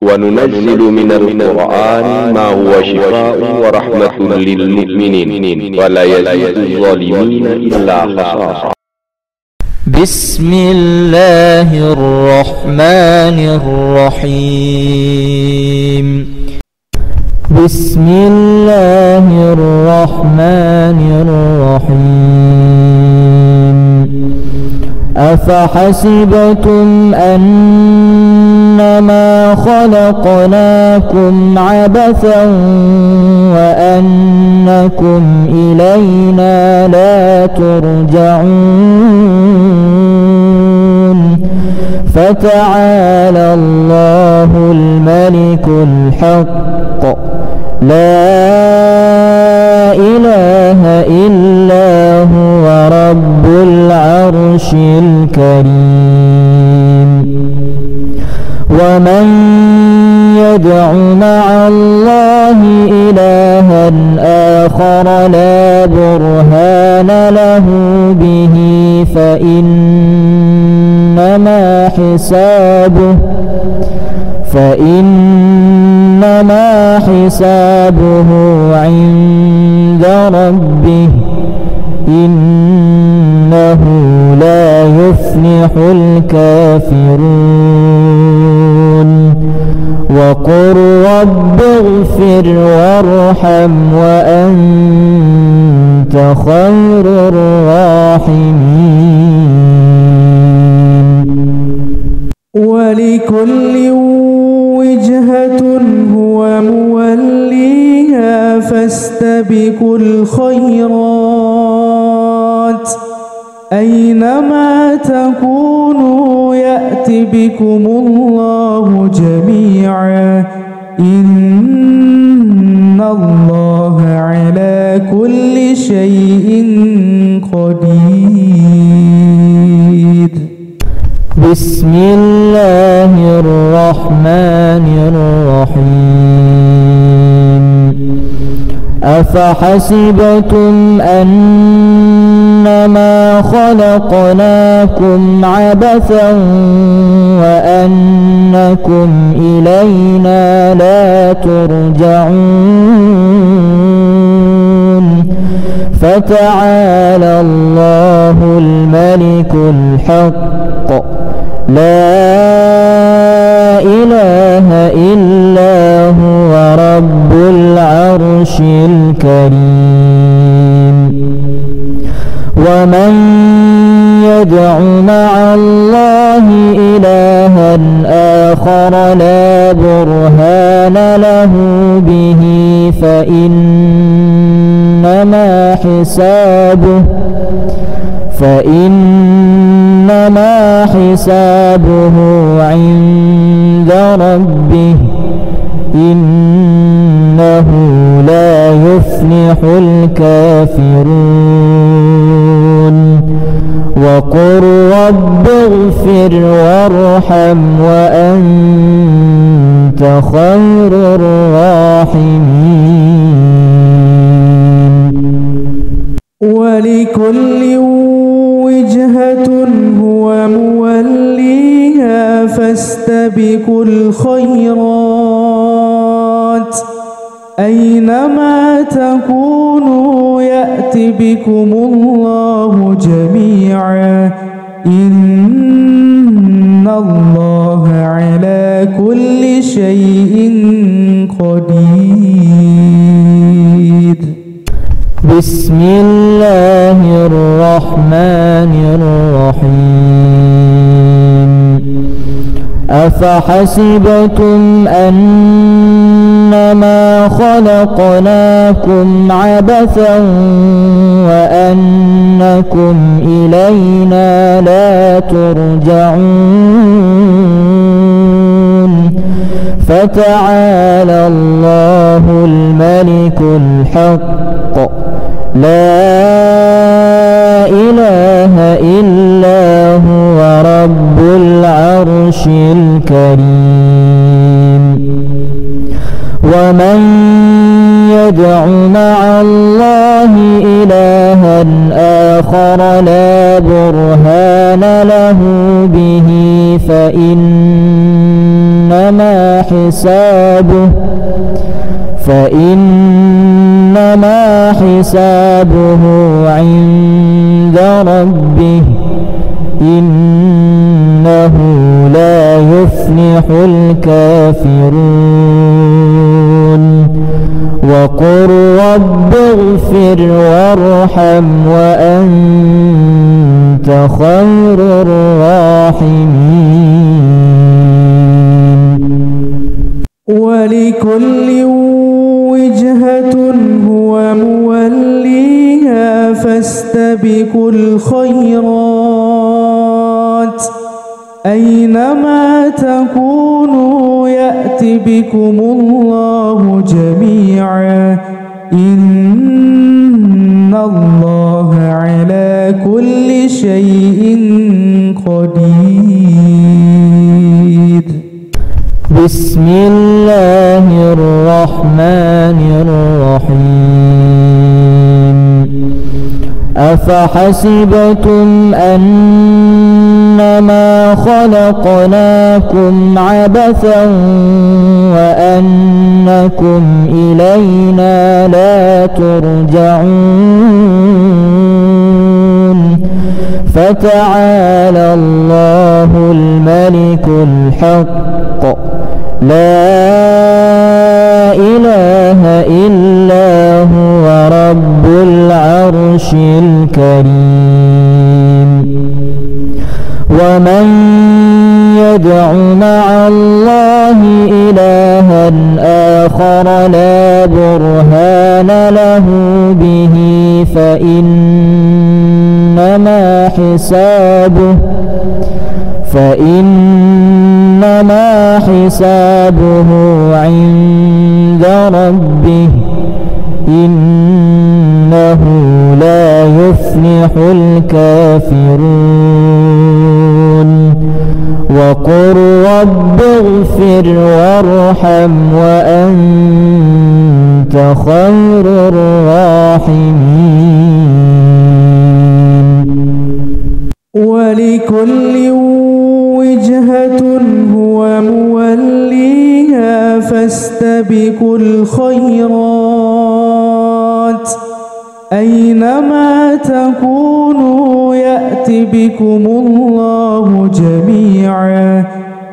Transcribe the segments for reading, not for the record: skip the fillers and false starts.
وننزل من القرآن ما هو شفاء ورحمة للمؤمنين ولا يزيد الظالمين إلا خسارا. بسم الله الرحمن الرحيم. بسم الله الرحمن الرحيم. أفحسبتم أنما خلقناكم عبثا وأنكم إلينا لا ترجعون فتعالى الله الملك الحق لا إله إلا هو رب العرش الكريم. ومن يدع مع الله إلها آخر لا برهان له به فإنما حسابه عند ربه إنه لا يفلح الكافرون. وقل رب اغفر وارحم وأنت خير الراحمين. ولكل وجهة هو موليها فاستبقوا الخيرات أينما تكونوا يأت بكم الله جميعا إن الله على كل شيء قدير. بسم الله الرحمن الرحيم. أفحسبتم أنما خلقناكم عبثا وأنكم إلينا لا ترجعون فتعالى الله الملك الحق لا إله إلا هو رب العرش الكريم. ومن يدع مع الله إلها آخر لا برهان له به فإنما حسابه عند ربه إنه لا يفلح الكافرون. وقل رب اغفر وارحم وأنت خير الراحمين. ولكل وجهة هو موليها فاستبقوا الخيرات أينما تكونوا يأت بكم الله جميعا إن الله على كل شيء قدير. بسم الله الرحمن الرحيم. أفحسبتم أنما خلقناكم عبثا وأنكم إلينا لا ترجعون فتعالى الله الملك الحق لا إله إلا هو رب العرش الكريم. ومن يدع مع الله إلها آخر لا برهان له به فإنما حسابه عند ربه إنه لا يفلح الكافرون وقل رب اغفر وارحم وأنت خير الراحمين. ولكل وجهة هو موليها فاستبقوا الخيرات أينما تكونوا يأت بكم الله جميعا إن الله على كل شيء قدير. بسم الله الرحمن الرحيم. أفحسبتم أنما خلقناكم عبثا وأنكم إلينا لا ترجعون فتعالى الله الملك الحق لا إله إلا هو رب العرش الكريم. ومن يدع مع الله إلها آخر لا برهان له به فإنما حسابه عند ربه إنه لا يفلح الكافرون وقل رب اغفر وارحم وأنت خير الراحمين. ولكل وجهة هو موليها فاستبقوا الخيرات أينما تكونوا يأت بكم الله جميعا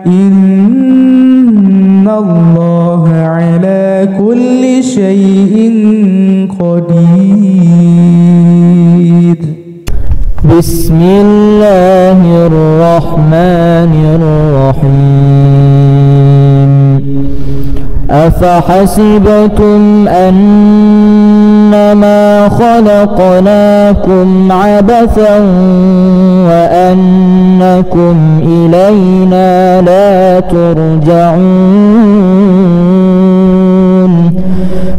إن الله على كل شيء قدير. بسم الله الرحمن الرحيم. أفحسبتم أنما خلقناكم عبثا وأنكم إلينا لا ترجعون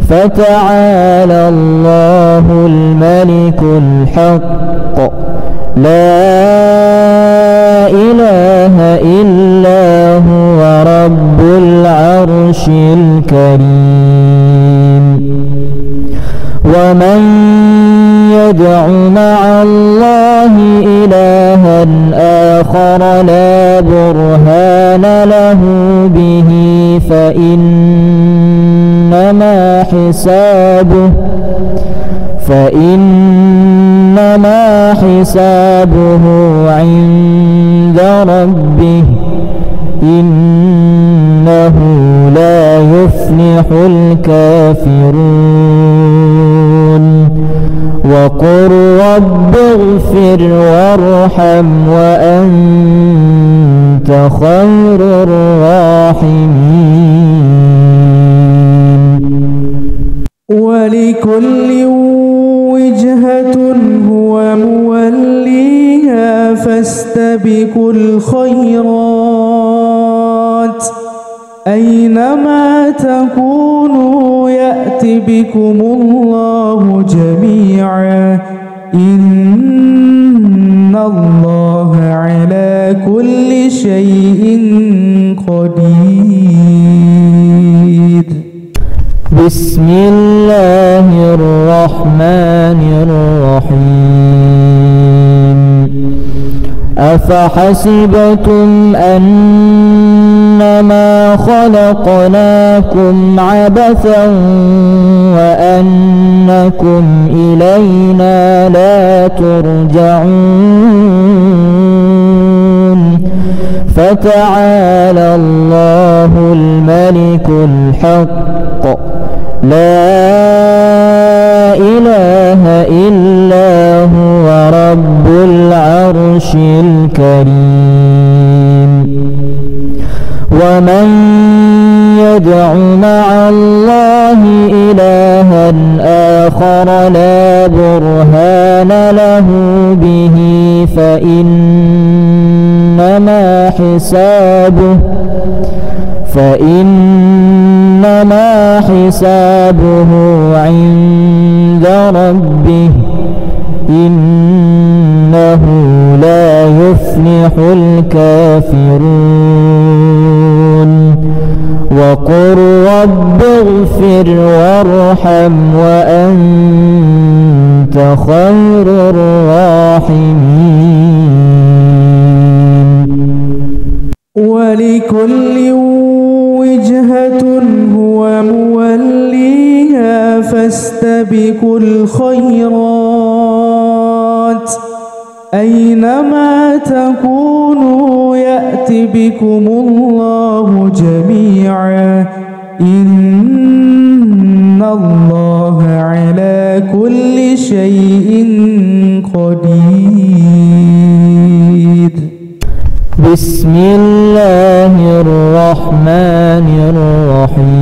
فتعالى الله الملك الحق لا إله إلا هو رب العرش الكريم. ومن يدع مع الله إلها آخر لا برهان له به فإنما حسابه عند ربه إنه لا يفلح الكافرون وقل رب اغفر وارحم وأنت خير الراحمين. ولكل وجهة هو موليها فاستبقوا الخيرات أينما تكونوا يأت بكم الله جميعا إن الله على كل شيء قدير. بسم الله الرحمن الرحيم. أفحسبتم أنما خلقناكم عبثا وأنكم إلينا لا ترجعون فتعالى الله الملك الحق لا إله إلا هو رب العرش الكريم ومن يدع مع الله إلها آخر لا برهان له به فإنما حسابه عند ربه إنه لا يفلح الكافرون وقل رب اغفر وارحم وأنت خير الراحمين ولكل وجهة هو موليها فاستبقوا الخيرات أينما تكونوا يأت بكم الله جميعا إن الله على كل شيء قدير. بسم الله الرحمن الرحيم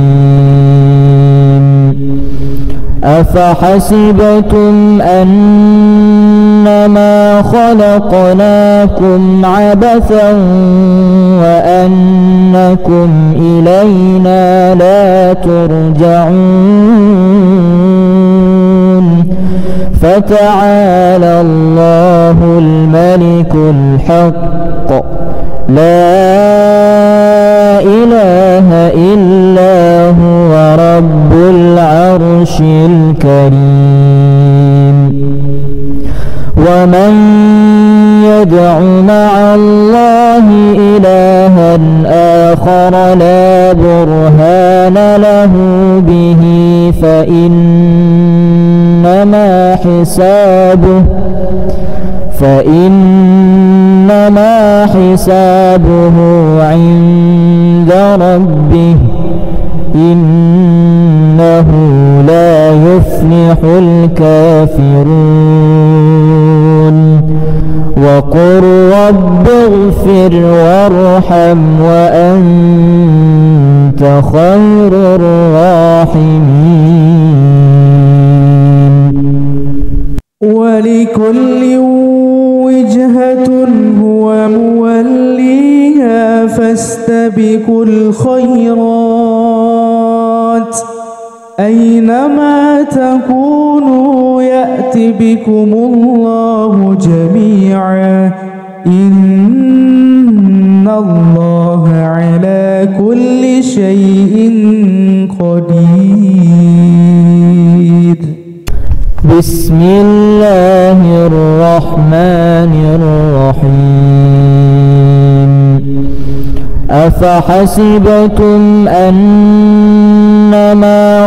أفحسبتم أنما خلقناكم عبثا وأنكم إلينا لا ترجعون فتعالى الله الملك الحق لا إله إلا هو رب العرش الكريم ومن يدع مع الله إلها آخر لا برهان له به فإنما حسابه عند ربه إنه لا يفلح الكافرون وقل رب اغفر وارحم وأنت خير الراحمين ولكل وجهة هو موليها فاستبقوا الخيرات أينما تكونوا يأت بكم الله جميعا إن الله على كل شيء قدير. بسم الله الرحمن الرحيم أفحسبتم أنما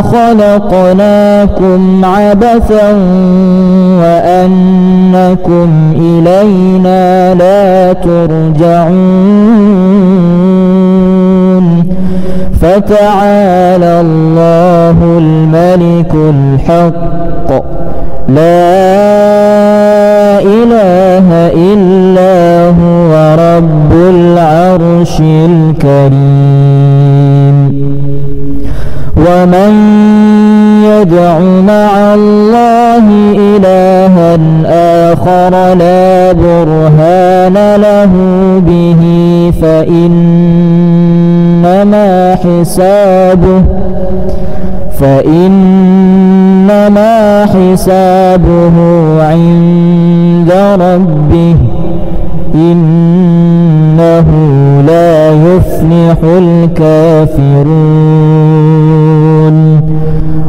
خلقناكم عبثا وأنكم إلينا لا ترجعون فتعالى الله الملك الحق لا إله إلا هو رب العرش الكريم ومن يدع مع الله إلها آخر لا برهان له به فإنما حسابه عند ربه إنه لا يفلح الكافرون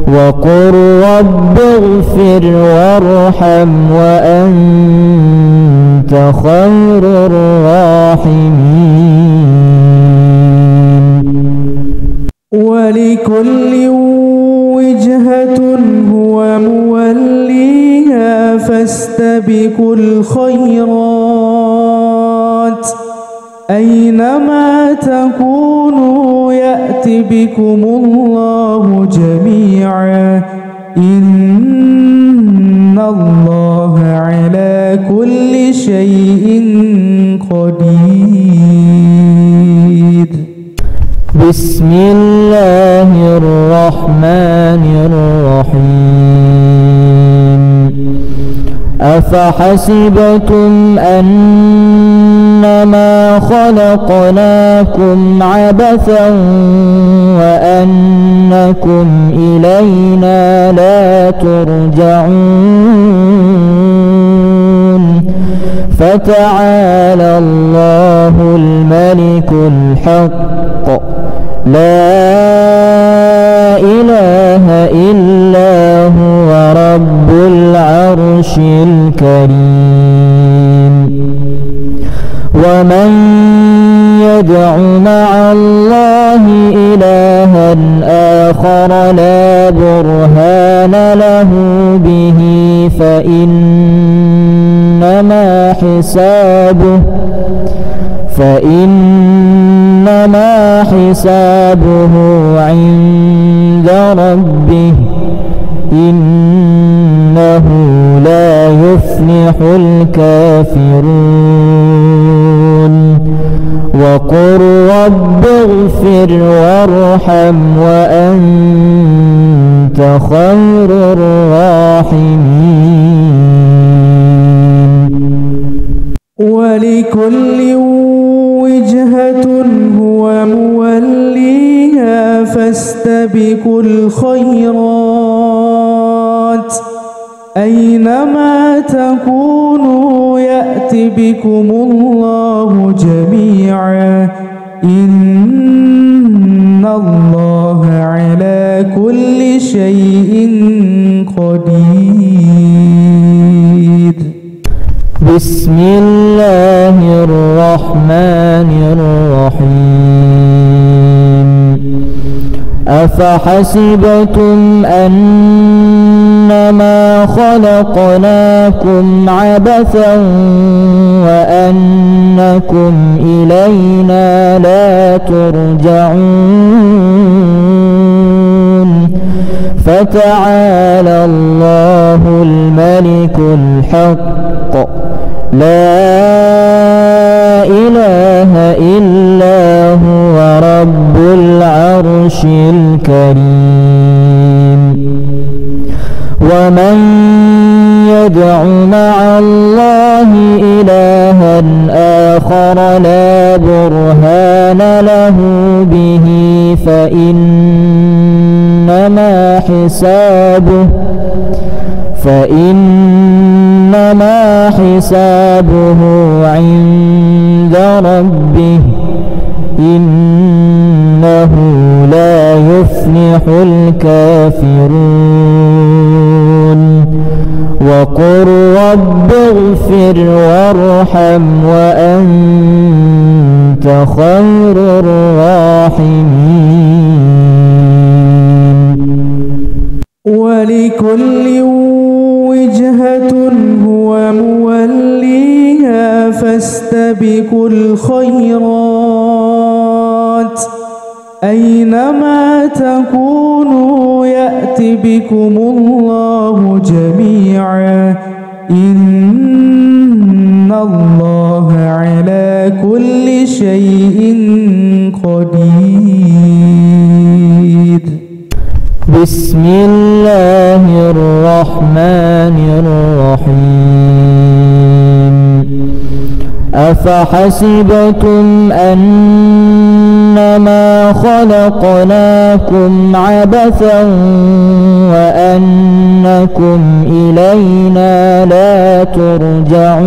وقل رب اغفر وارحم وأنت خير الراحمين ولكل وجهة هو موليها فاستبقوا الخيرات أينما تكونوا يأت بكم الله جميعا إن الله على كل شيء قدير. بسم الله الرحمن الرحيم. أفحسبتم أنما خلقناكم عبثا وأنكم إلينا لا ترجعون فتعالى الله الملك الحق لا إله إلا هو رب العرش الكريم. ومن يدع مع الله إلها آخر لا برهان له به فإنما حسابه عند ربه إنه لا يفلح الكافرون. وقل رب اغفر وارحم وأنت خير الراحمين. ولكل وجهة هو موليها فاستبقوا الخيرات أينما تكونوا يأت بكم الله جميعا إن الله على كل شيء قدير. بسم الله الرحمن الرحيم. أفحسبتم أنما خلقناكم عبثا وأنكم إلينا لا ترجعون فتعالى الله الملك الحق لا إله إلا هو رب العرش الكريم. ومن يدع مع الله إلها آخر لا برهان له به فإنما حسابه عند ربه إنه لا يفلح الكافرون. وقل رب اغفر وارحم وأنت خير الراحمين. ولكل وجهة هو موليها فاستبقوا الخيرات أينما تكونوا يأت بكم الله جميعا إن الله على كل شيء قدير. بسم الله الرحمن الرحيم. أفحسبتم أنما خلقناكم عبثا وأنكم إلينا لا ترجعون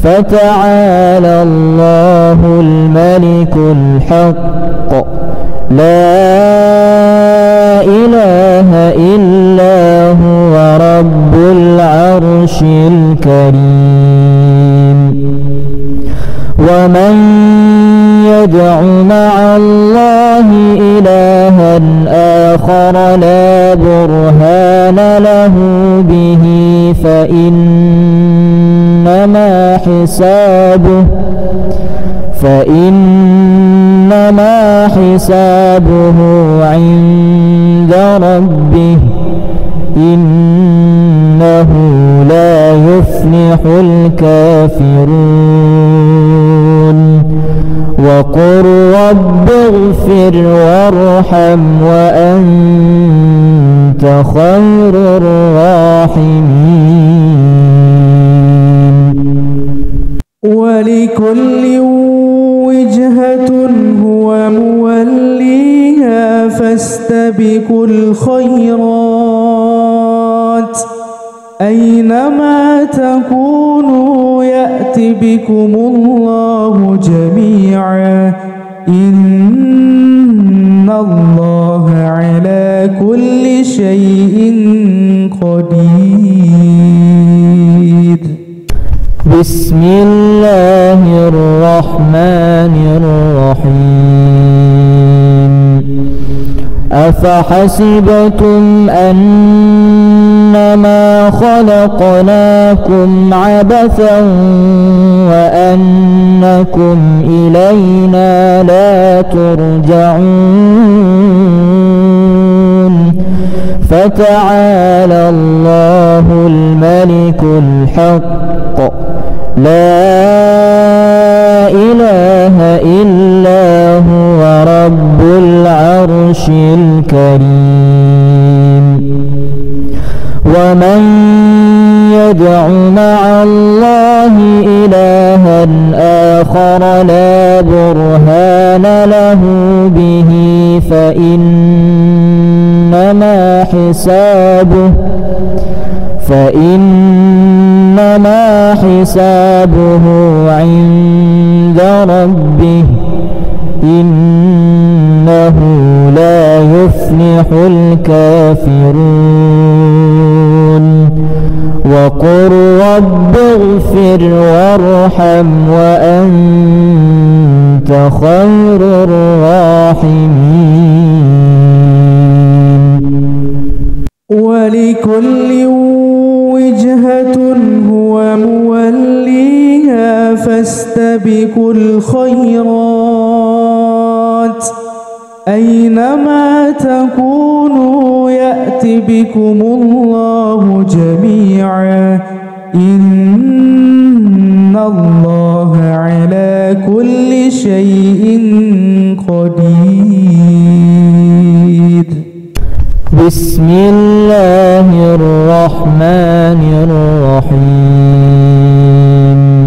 فتعالى الله الملك الحق لا إله إلا هو رب العرش الكريم. ومن يدع مع الله إلها آخر لا برهان له به فإنما حسابه عند ربه إنه لا يفلح الكافرون وقل رب اغفر وارحم وأنت خير الراحمين. ولكل وجهة هو موليها فاستبقوا الخيرات أينما تكونوا يأت بكم الله جميعا إن الله على كل شيء قدير. بسم الله الرحمن الرحيم. أفحسبتم أنما خلقناكم عبثا وأنكم إلينا لا ترجعون فتعالى الله الملك الحق لا إله إلا هو رب العرش الكريم. ومن يدع مع الله إلها آخر لا برهان له به فإنما حسابه عند ربه إنه لا يفلح الكافرون وقل رب اغفر وارحم وأنت خير الراحمين. ولكل وجهة هو موليها فاستبقوا الخيرات أينما تكونوا يأت بكم الله جميعا إن الله على كل شيء قدير. بسم الله الرحمن الرحيم.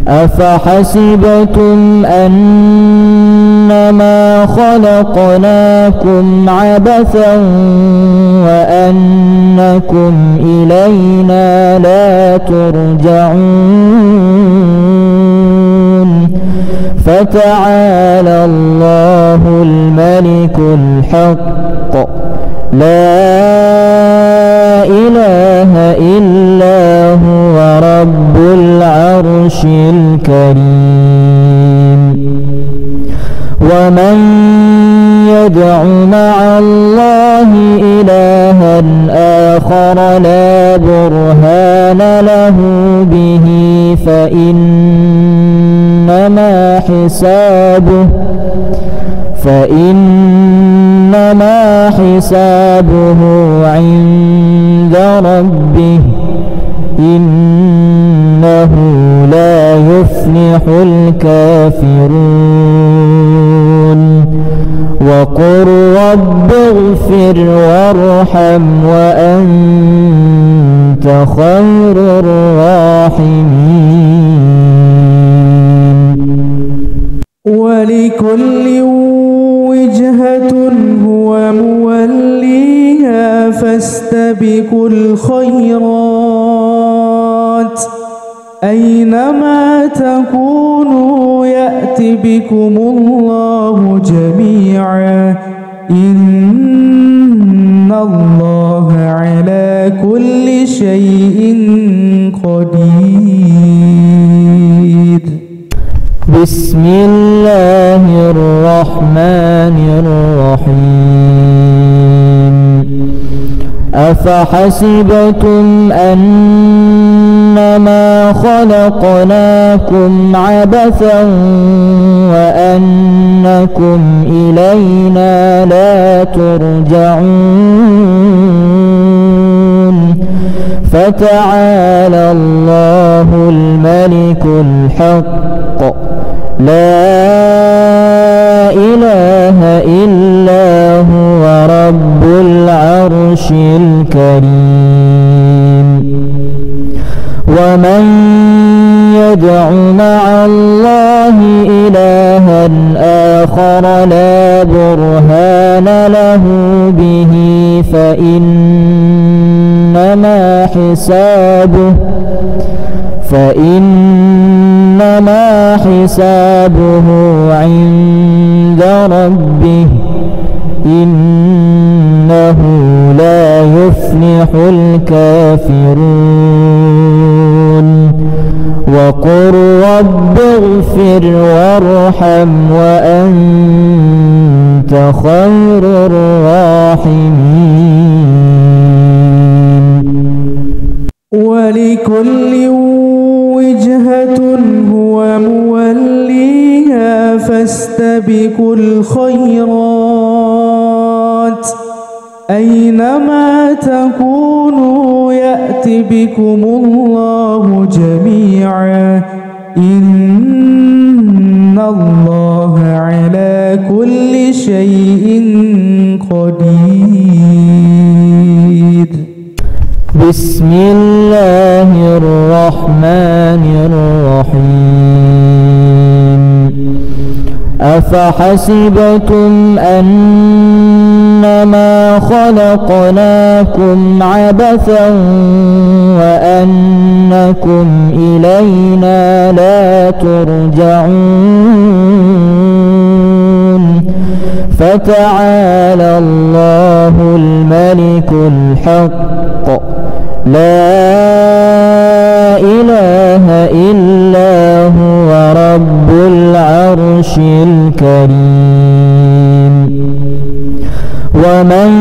أفحسبتم أنما خلقناكم عبثا وأنكم إلينا لا ترجعون فتعالى الله الملك الحق لا إله إلا هو رب العرش الكريم. ومن يدع مع الله إلها آخر لا برهان له به فإنما حسابه عند ربه إنه لا يفلح الكافرون وقل رب اغفر وارحم وأنت خير الراحمين. ولكل وجهة هو موليها فاستبقوا الخيرات أينما تكونوا يأت بكم الله جميعا إن الله على كل شيء قدير. بسم الله الرحمن الرحيم أفحسبتم أنما خلقناكم عبثا وأنكم إلينا لا ترجعون فتعالى الله الملك الحق لا إله إلا هو رب العرش الكريم ومن يدع مع الله إلها آخر لا برهان له به فإنما حسابه عند ربه إنه لا يفلح الكافرون وقل رب اغفر وارحم وأنت خير الراحمين ولكل وجهة هو موليها فاستبقوا الخيرات أينما تكونوا يأت بكم الله جميعا إن الله على كل شيء قدير بسم الله الرحمن الرحيم أفحسبتم أنما خلقناكم عبثا وأنكم إلينا لا ترجعون فتعالى الله الملك الحق لا إله إلا هو رب العرش الكريم ومن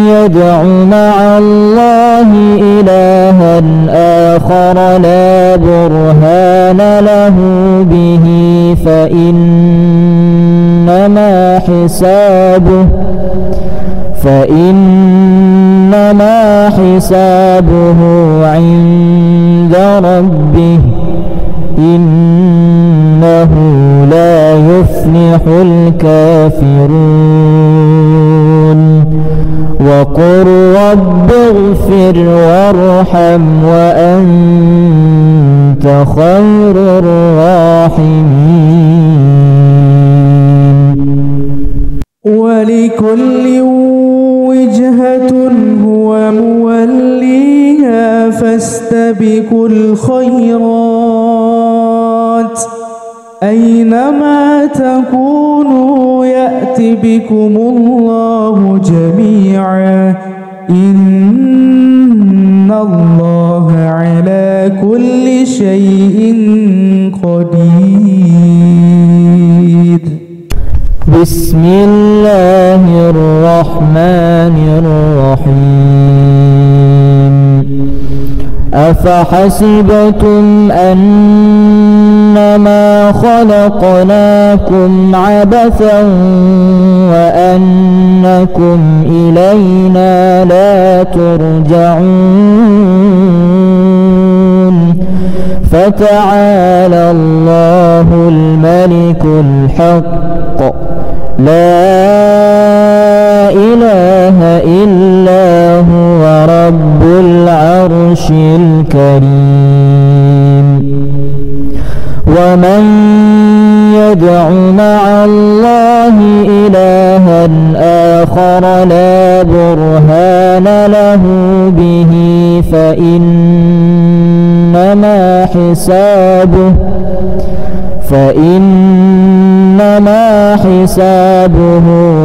يدع مع الله إلها آخر لا برهان له به فإنما حسابه عند ربه إنه لا يفلح الكافرون وقل رب اغفر وارحم وأنت خير الراحمين ولكل وجهة هو موليها فاستبقوا الخيرات أينما تكونوا يأت بكم الله جميعا إن الله على كل شيء قدير بسم الله الرحمن الرحيم أفحسبتم أنما خلقناكم عبثا وأنكم إلينا لا ترجعون فتعالى الله الملك الحق لا إله إلا هو رب العرش الكريم ومن يدع مع الله إلها آخر لا برهان له به فإنما حسابه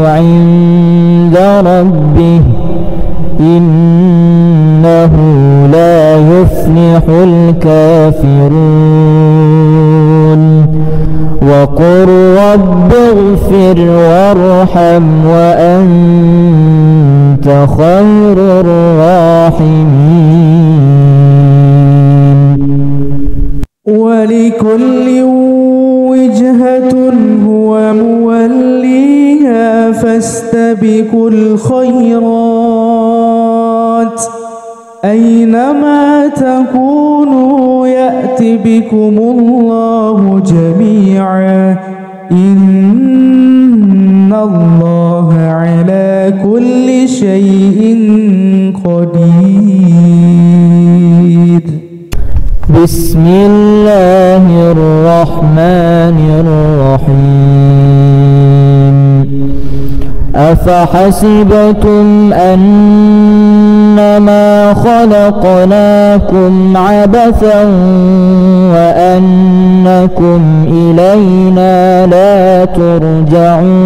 عند ربه إنه لا يفلح الكافرون وقل رب اغفر وارحم وأنت خير الراحمين. ولكل وجهة هو موليها فاستبقوا الخيرات أينما تكونوا يأت بكم الله جميعا إن الله على كل شيء قدير. بسم الله الرحمن الرحيم. أفحسبتم أنما خلقناكم عبثا وأنكم إلينا لا ترجعون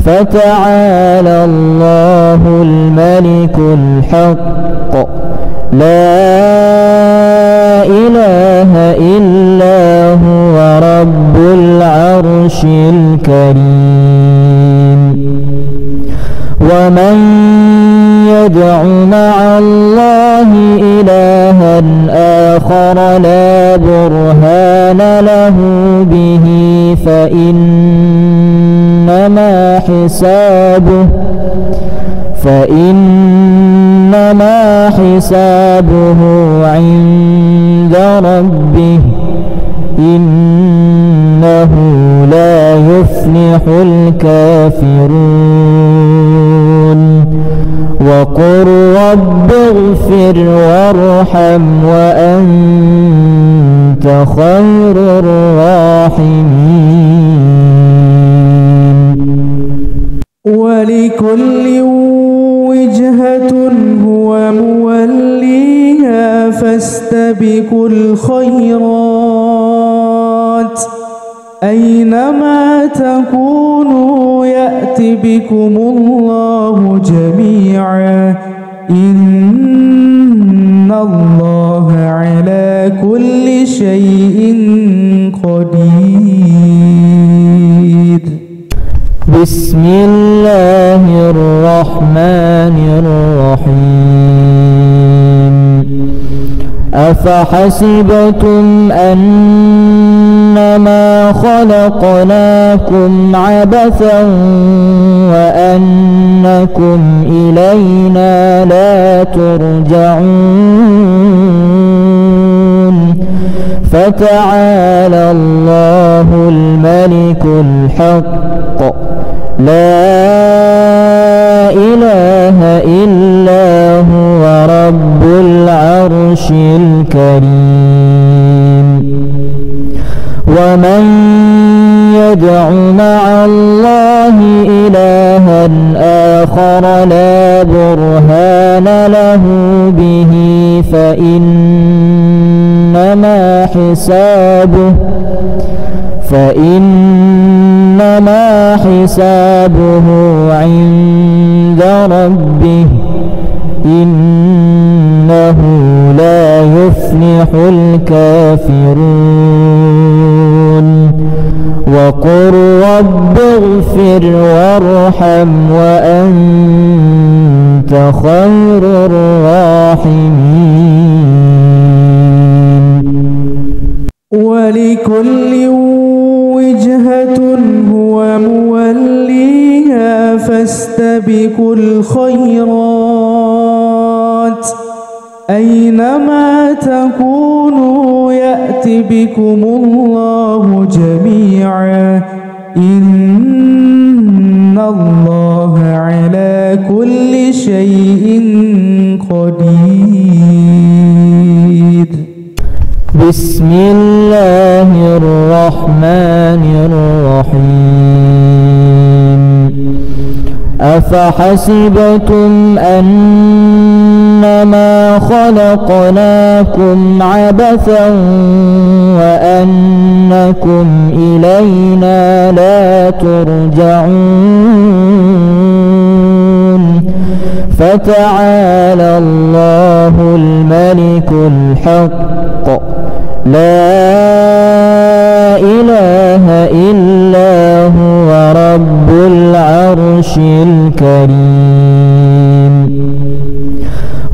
فتعالى الله الملك الحق لا إله إلا هو رب العرش الكريم. ومن يدع مع الله إلها آخر لا برهان له به فإنما حسابه عند ربه إنه لا يفلح الكافرون. وقل رب اغفر وارحم وأنت خير الراحمين. ولكل وجهة هو موليها فاستبقوا الخيرات أينما تكونوا يأت بكم الله جميعا إن الله على كل شيء قدير. بسم الله الرحمن الرحيم. أفحسبتم أنما خلقناكم عبثا وأنكم إلينا لا ترجعون فتعالى الله الملك الحق لا إله إلا هو رب العرش الكريم. ومن يدع مع الله إلها آخر لا برهان له به فإنما حسابه عند ربه إنه لا يفلح الكافرون. وقل رب اغفر وارحم وأنت خير الراحمين. ولكل وجهة هو موليها فاستبقوا الخيرات أينما تكونوا يأت بكم الله جميعا إن الله على كل شيء قدير. بسم الله الرحمن الرحيم. أفحسبتم أنما خلقناكم عبثا وأنكم إلينا لا ترجعون فتعالى الله الملك الحق لا إله إلا هو رب العرش الكريم.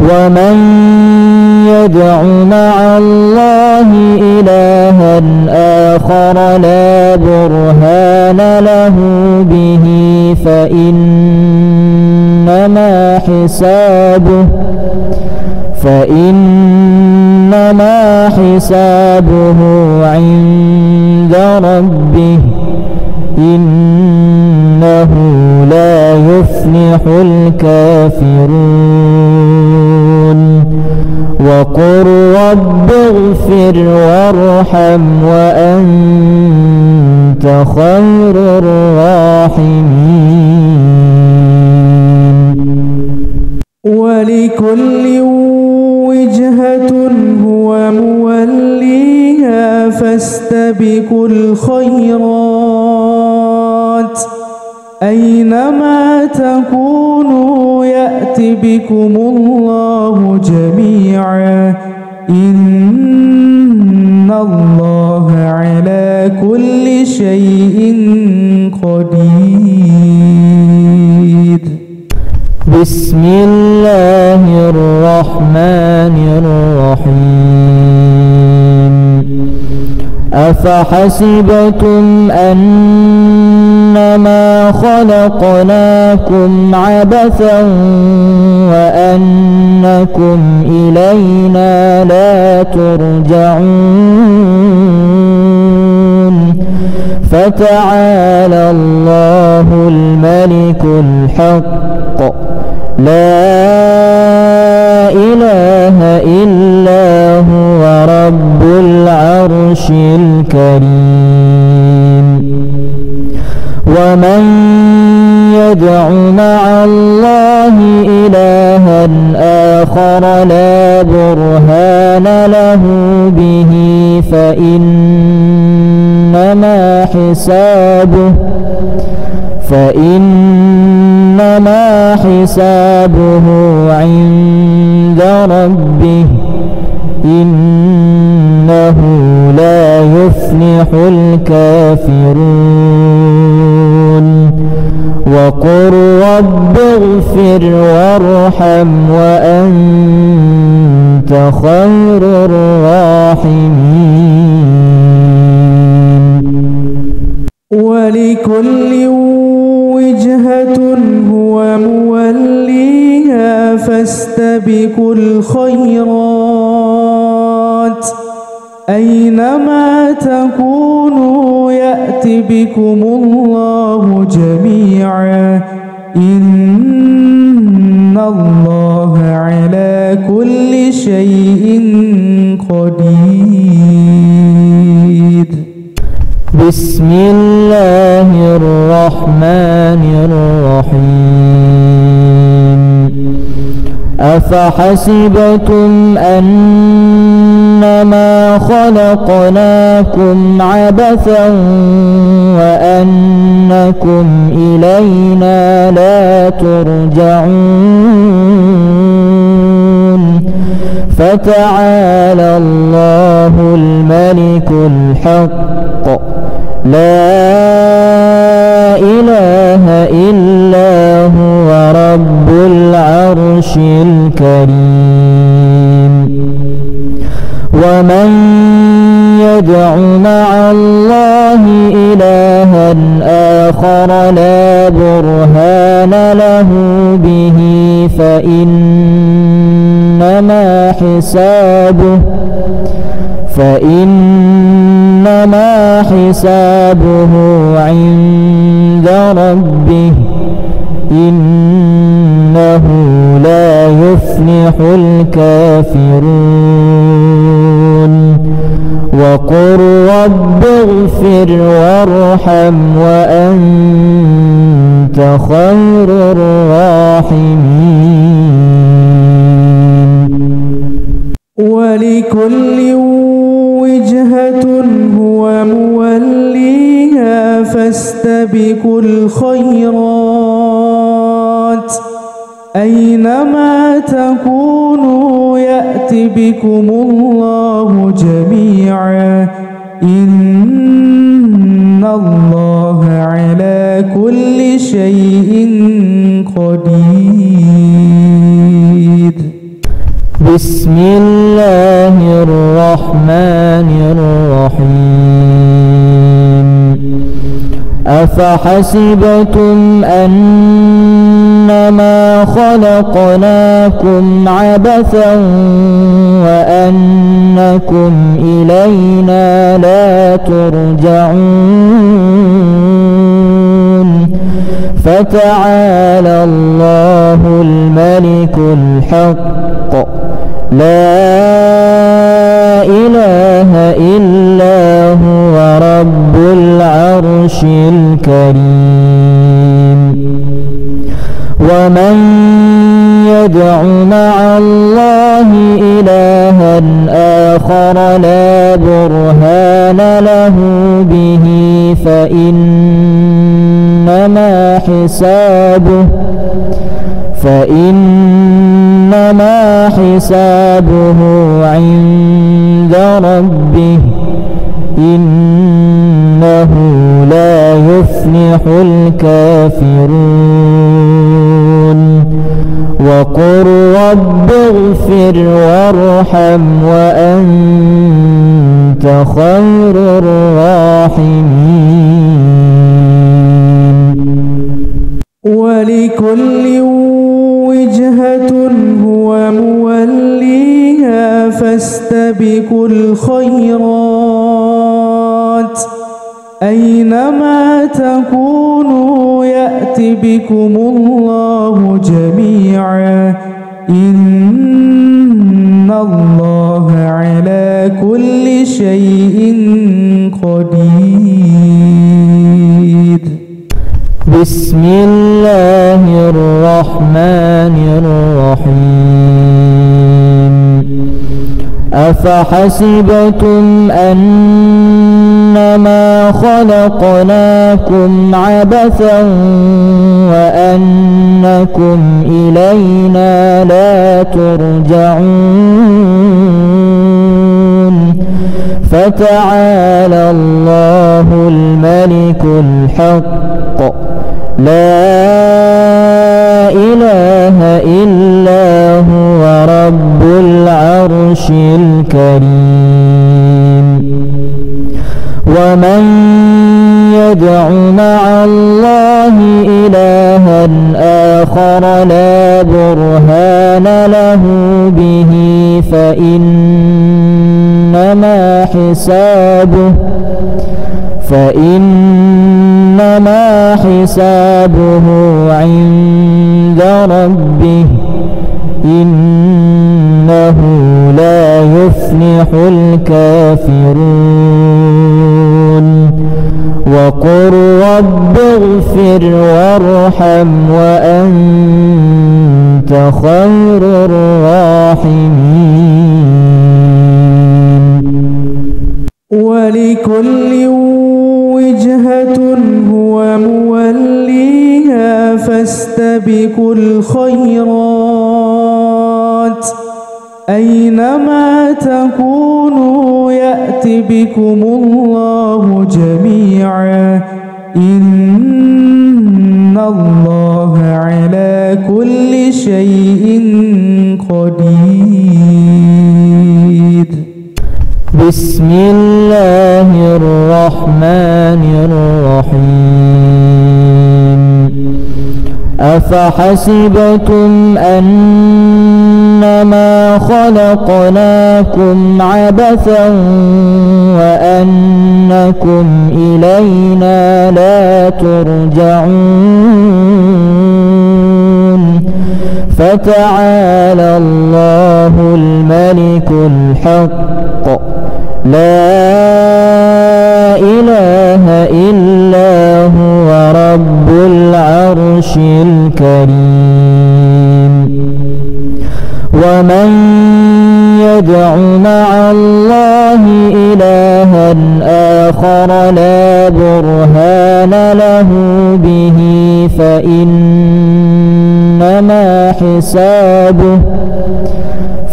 ومن يدع مع الله إلها آخر لا برهان له به فإنما حسابه عند ربه إنه لا يفلح الكافرون. وقل رب اغفر وارحم وأنت خير الراحمين. ولكل وجهة هو موليها فاستبقوا الخيرات أينما تكونوا يأت بكم الله جميعا إن الله على كل شيء قدير. بسم الله الرحمن الرحيم. أفحسبتم أنما خلقناكم عبثا وأنكم إلينا لا ترجعون. فتعالى الله الملك الحق لا إله إلا هو رب العرش الكريم. ومن يدع مع الله إلها آخر لا برهان له به فإنما حسابه عند ربه إنه لا يفلح الكافرون. وقل رب اغفر وارحم وأنت خير الراحمين. ولكل وجهة هو موليها فاستبقوا الخيرات أينما تكونوا يأت بكم الله جميعا إن الله على كل شيء قدير. بسم الله الرحمن الرحيم. أفحسبتم أنما خلقناكم عبثا وأنكم إلينا لا ترجعون. فتعالى الله الملك الحق لا إله إلا هو رب العرش الكريم. ومن يدع مع الله إلها آخر لا برهان له به فإنما حسابه عند ربه إنه لا يفلح الكافرون. وقل رب اغفر وارحم وأنت خير الراحمين. ولكل وجهة هو موليها فاستبقوا الخيرات أينما تكونوا يأت بكم الله جميعا إن الله على كل شيء قدير. بسم الله الرحمن الرحيم. أفحسبتم أنما خلقناكم عبثا وأنكم إلينا لا ترجعون فتعالى الله الملك الحق لا إله إلا هو رب العرش الكريم. ومن يدع مع الله إلها آخر لا برهان له به فإنما حسابه عند ربه إنه لا يفلح الكافرون. وقل رب اغفر وارحم وأنت خير الراحمين. ولكل وجهة هو موليها فاستبقوا الخيرات أينما تكونوا يأت بكم الله جميعا إن الله على كل شيء قدير. بسم الله الرحمن الرحيم. أفحسبتم أنما خلقناكم عبثا وأنكم إلينا لا ترجعون فتعالى الله الملك الحق لا إله إلا هو رب العرش الكريم. ومن يدع مع الله إلها آخر لا برهان له به فإنما حسابه عند ربه إنه لا يفلح الكافرون. وقل رب اغفر وارحم وأنت خير الراحمين. ولكل وجهة هو موليها فاستبقوا الخيرات أينما تكونوا يأت بكم الله جميعا إن الله على كل شيء قدير. بسم الله الرحمن الرحيم. أفحسبتم أنما خلقناكم عبثا وأنكم إلينا لا ترجعون فتعالى الله الملك الحق لا إله إلا هو رب العرش الكريم. ومن يدع مع الله إلها آخر لا برهان له به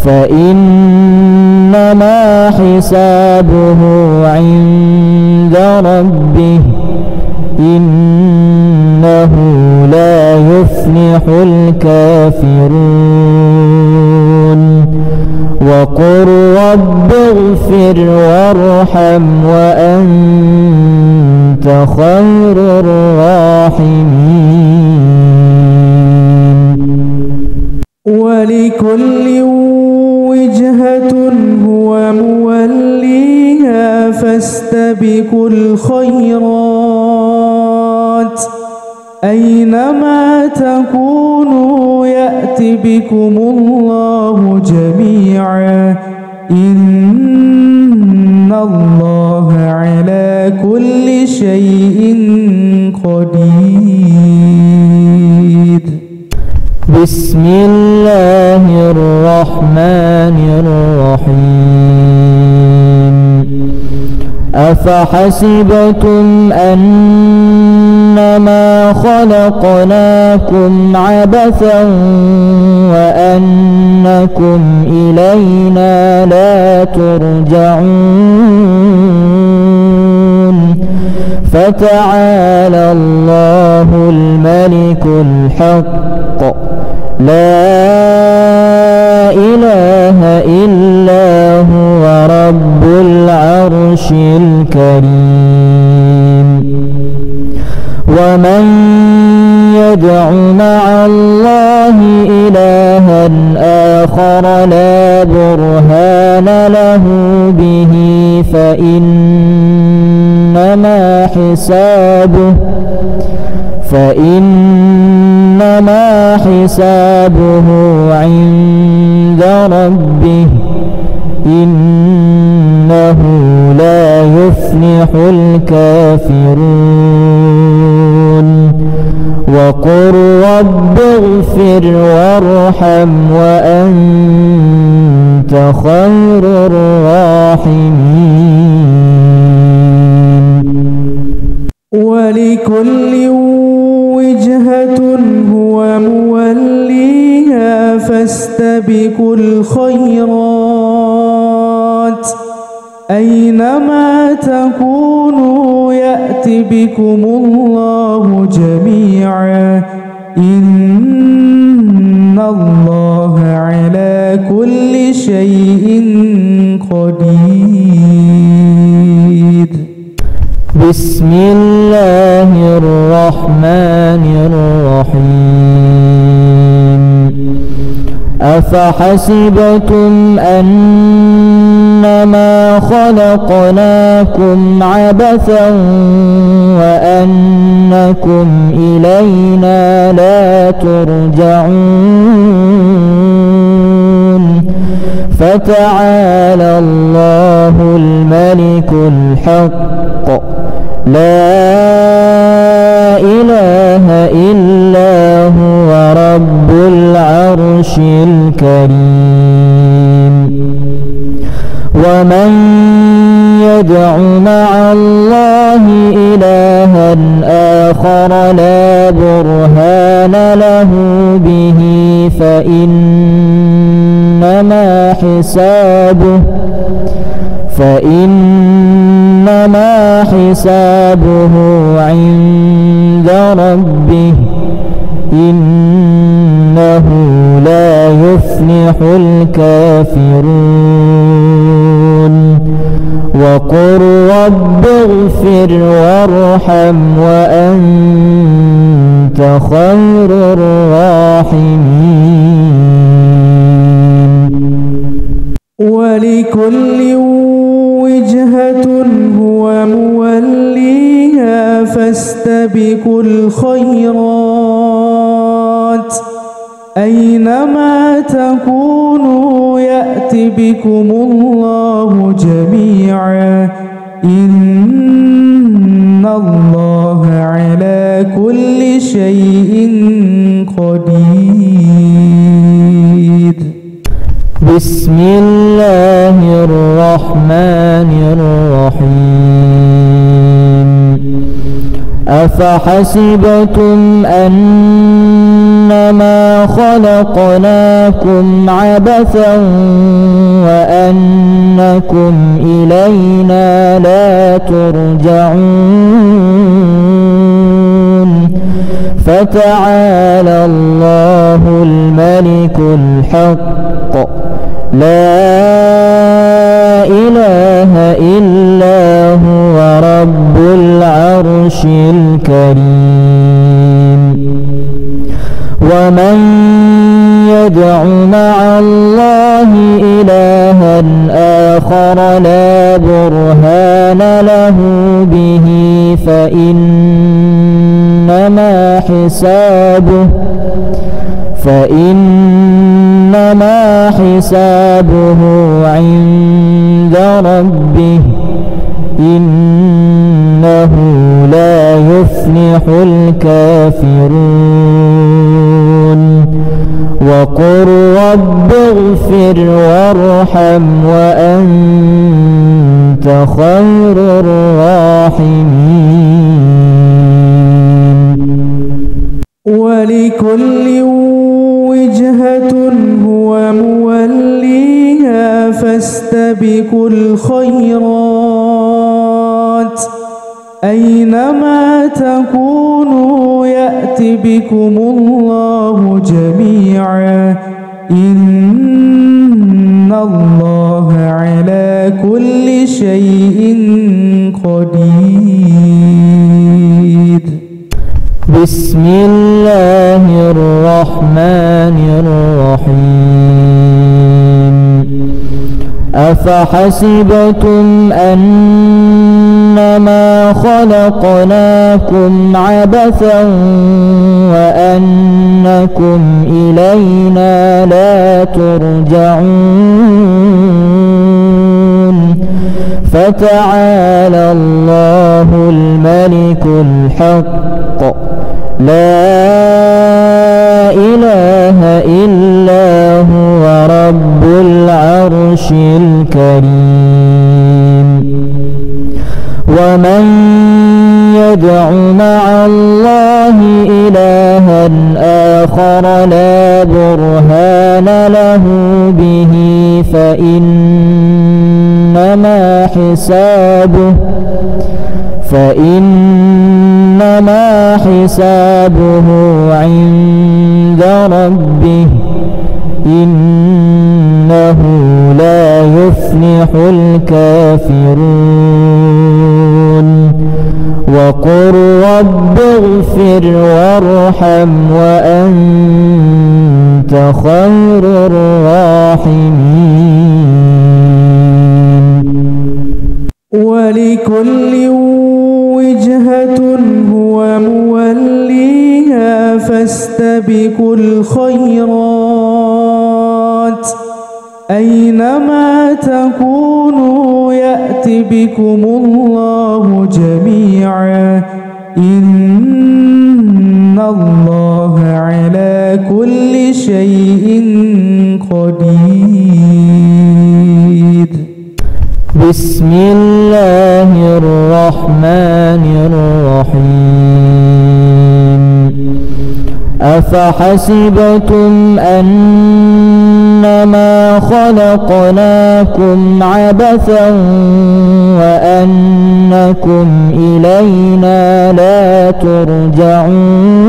فإنما حسابه عند ربه إنه لا يفلح الكافرون وقل رب اغفر وارحم وأنت خير الراحمين. ولكل وجهة هو موليها فاستبقوا الخيرات أينما تكونوا يأت بكم الله جميعا إن الله على كل شيء قدير. بسم الله الرحمن الرحيم. أفحسبتم أنما خلقناكم عبثا وأنكم إلينا لا ترجعون فتعالى الله الملك الحق لا إله إلا هو رب العرش الكريم. ومن يدع مع الله إلها آخر لا برهان له به فإنما حسابه عند ربه إنه لا يفلح الكافرون وقل رب اغفر وارحم وأنت خير الراحمين. ولكل وجهة هو موليها فاستبقوا الخيرات أينما تكونوا يأت بكم الله جميعا إن الله على كل شيء قدير. بسم الله الرحمن الرحيم. أفحسبتم أنما خلقناكم عبثا وأنكم إلينا لا ترجعون فتعالى الله الملك الحق لا إله إلا هو رب العرش الكريم. ومن يدع مع الله إلها آخر لا برهان له به فإنما حسابه عند ربه إنه لا يفلح الكافرون وقل رب اغفر وارحم وأنت خير الراحمين. ولكل وجهة هو موليها فاستبقوا الخيرات أينما تكونوا يأت بكم الله جميعا إن الله على كل شيء قدير. بسم الله الرحمن الرحيم. أفحسبتم أنما خلقناكم عبثا وأنكم إلينا لا ترجعون فتعالى الله الملك الحق لا إله إلا هو رب العرش الكريم ومن يدع مع الله إلها آخر لا برهان له به فإنما حسابه عند ربه إنه لا يفلح الكافرون وقل رب اغفر وارحم وأنت خير الراحمين. ولكل وجهة هو موليها فاستبقوا الخيرات أينما تكونوا يأت بكم الله جميعا إن الله على كل شيء قدير. بسم الله الرحمن الرحيم. أفحسبتم أنما خلقناكم عبثا وأنكم إلينا لا ترجعون فتعالى الله الملك الحق لا إله إلا هو رب العرش الكريم ومن يدع مع الله إلها آخر لا برهان له به فإنما حسابه عند ربه إنه لا يفلح الكافرون وقل رب اغفر وارحم وأنت خير الراحمين. ولكل وجهة هو موليها فاستبقوا الخيرات أينما تكونوا يأت بكم الله جميعا إن الله على كل شيء قدير. بسم الله الرحمن الرحيم. أفحسبتم أنما خلقناكم عبثا وأنكم إلينا لا ترجعون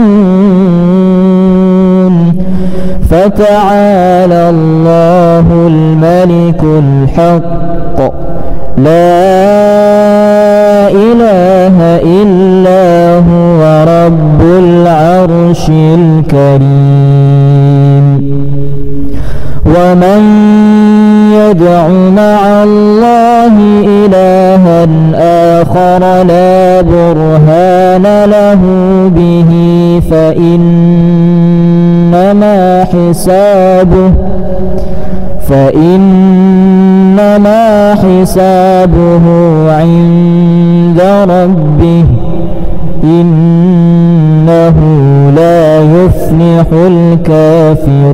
فتعالى الله الملك الحق لا إله إلا هو رب العرش الكريم ومن يدع مع الله إلها آخر لا برهان له به فإنما حسابه عند ربه إنه لا يفلح الكافرون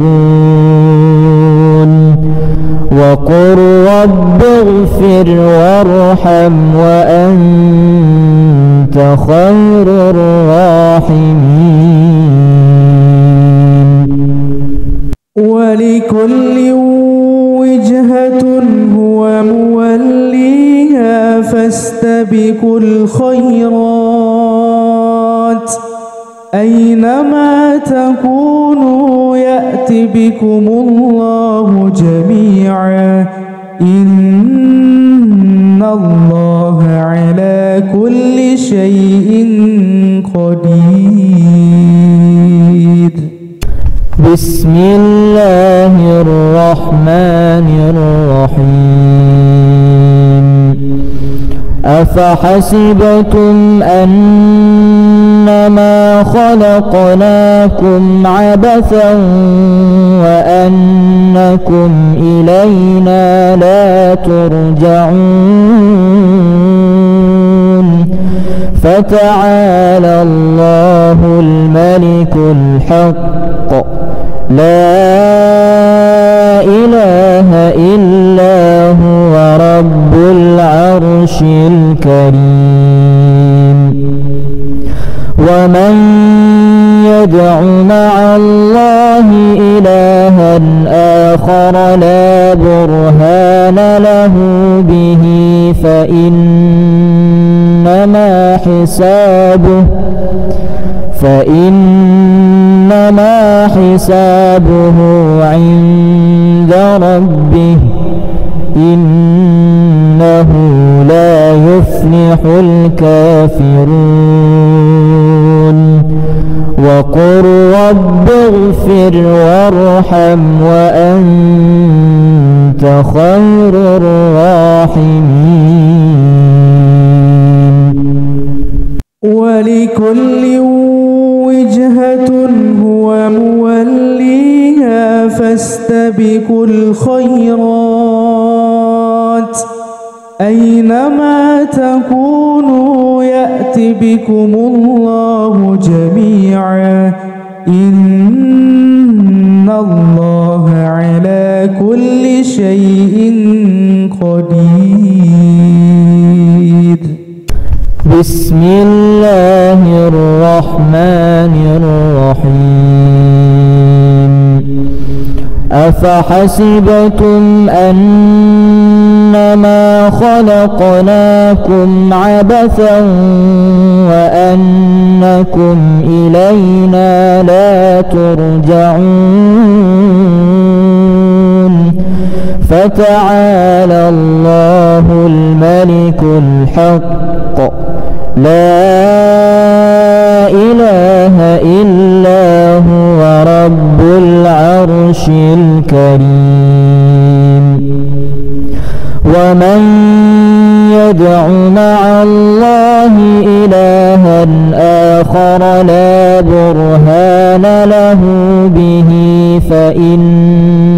وقل رب اغفر وارحم وأنت خير الراحمين. ولكل وجهة هو موليها فاستبقوا الخيرات أينما تكونوا يأت بكم الله جميعا إن الله على كل شيء قدير. بسم الله الرحمن الرحيم. أفحسبتم أنما خلقناكم عبثا وأنكم إلينا لا ترجعون فتعالى الله الملك الحق لا إله إلا هو رب العرش الكريم. ومن يدع مع الله إلها آخر لا برهان له به فإنما حسابه عند ربه إنه لا يفلح الكافرون. وقل رب اغفر وارحم وأنت خير الراحمين. ولكل وجهة هو موليها فاستبقوا الخيرات أينما تكونوا يأت بكم الله جميعا إن الله على كل شيء قدير. بسم الله الرحمن الرحيم. أفحسبتم أنما خلقناكم عبثا وأنكم إلينا لا ترجعون فتعالى الله الملك الحق لا إله إلا هو رب العرش الكريم. ومن يدع مع الله إلها آخر لا برهان له به فإنما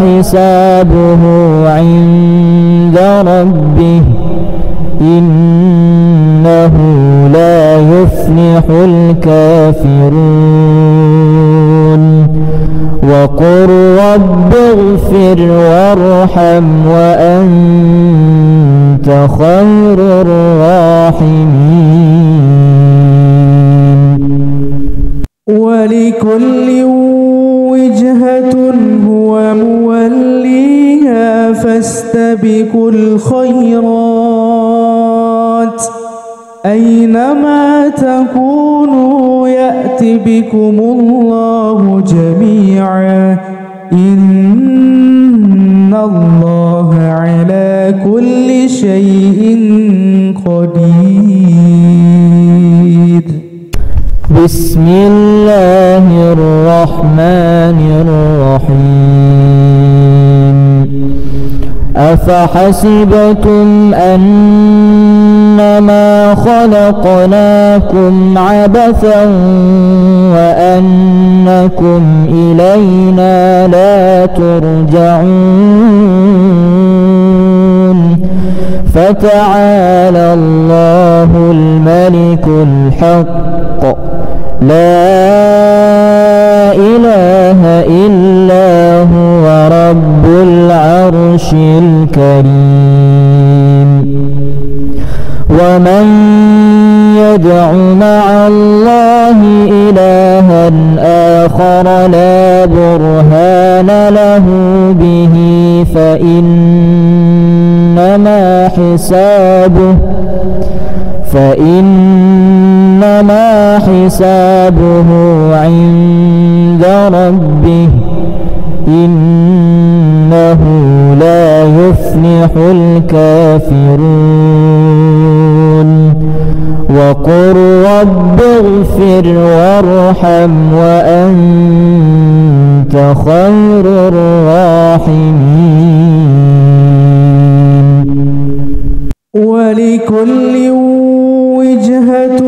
حسابه عند ربه إنه لا يفلح الكافرون. وقل رب اغفر وارحم وأنت خير الراحمين. ولكل وجهة هو موليها فاستبقوا الخيرات أينما تكونوا يأت بكم الله جميعا إن الله على كل شيء قدير. بسم الله الرحمن الرحيم. أفحسبتم أنما خلقناكم عبثا وأنكم إلينا لا ترجعون فتعالى الله الملك الحق لا إله إلا هو رب العرش الكريم. ومن يدع مع الله إلها آخر لا برهان له به فإنما حسابه عند ربه إنه لا يفلح الكافرون وقل رب اغفر وارحم وأنت خير الراحمين ولكل وجهة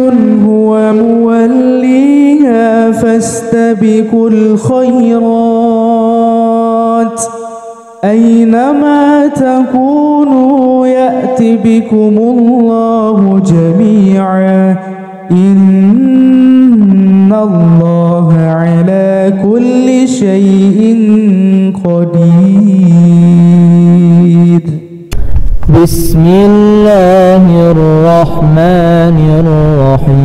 هو موليها فاستبقوا الخيرات أينما تكونوا يأت بكم الله جميعا إن الله على كل شيء قدير. بسم الله الرحمن الرحيم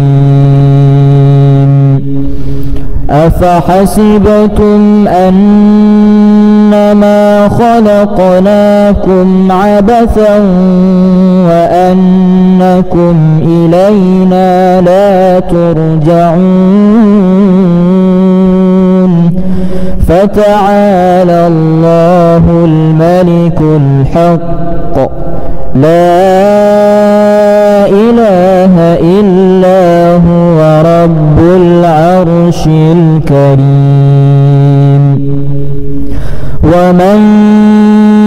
أفحسبتم أنما خلقناكم عبثا وأنكم إلينا لا ترجعون فتعالى الله الملك الحق لا إله إلا هو رب العرش الكريم ومن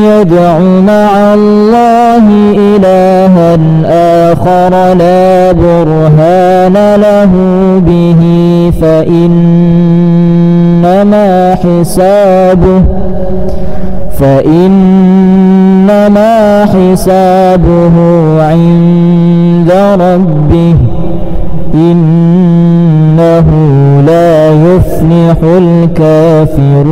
يدع مع الله إلها آخر لا برهان له به فإنما حسابه عند ربه إنه لا يفلح الكافرون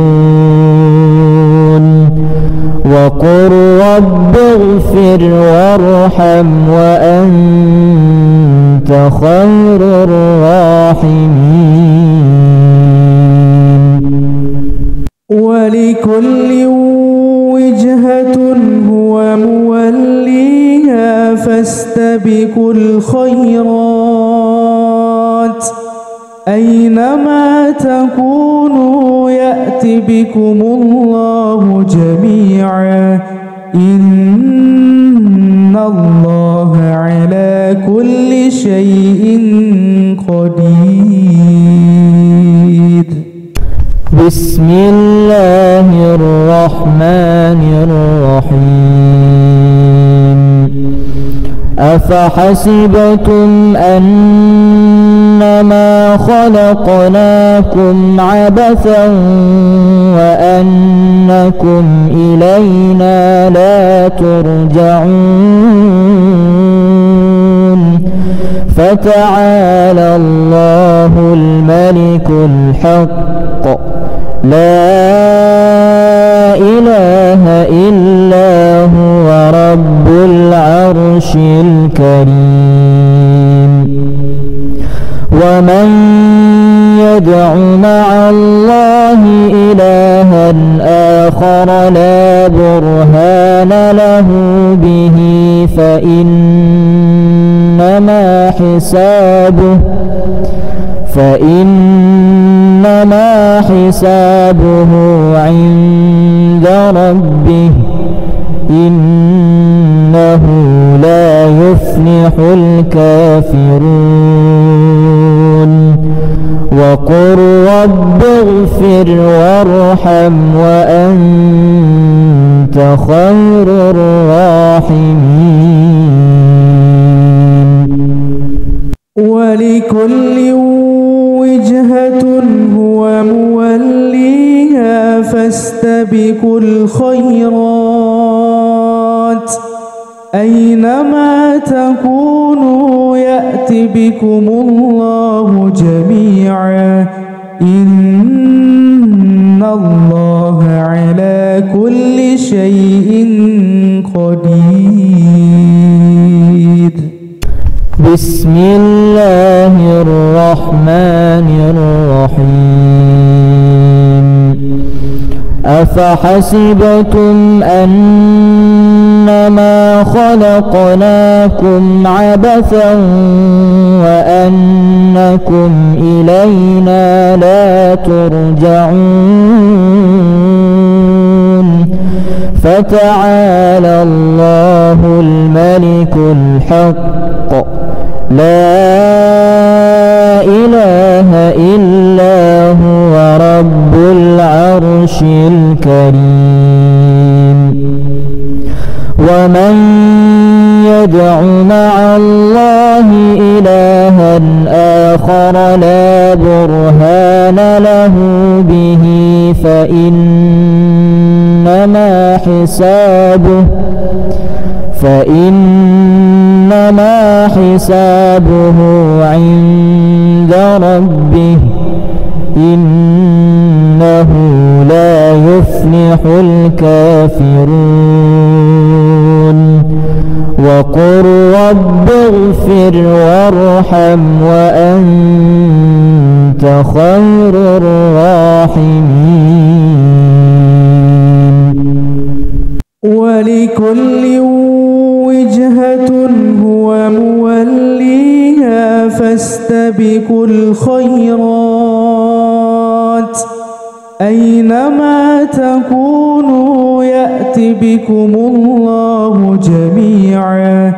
وقل رب اغفر وارحم وأنت خير الراحمين ولكل وجهة هو موليها فاستبقوا الخيرات أينما تكونوا يأت بكم الله جميعا إن الله على كل شيء قدير. بسم الله الرحمن الرحيم أفحسبتم أنما خلقناكم عبثا وأنكم إلينا لا ترجعون فتعالى الله الملك الحق لا إله إلا هو رب العرش الكريم ومن يدع مع الله إلها آخر لا برهان له به فإنما حسابه عند ربه إنه لا يفلح الكافرون وقل رب اغفر وارحم وأنت خير الراحمين ولكل وجهة هو موليها فاستبقوا الخيرات أينما تكونوا يأت بكم الله جميعا إن الله على كل شيء قدير. بسم الله الرحمن الرحيم أفحسبتم أنما خلقناكم عبثا وأنكم إلينا لا ترجعون فتعالى الله الملك الحق لا إله إلا هو رب العرش الكريم ومن يدع مع الله إلها آخر لا برهان له به فإنما حسابه عند ربه إنه لا يفلح الكافرون وقل رب اغفر وارحم وأنت خير الراحمين ولكل وجهة هو موليها فاستبقوا الخيرات أينما تكونوا يأت بكم الله جميعا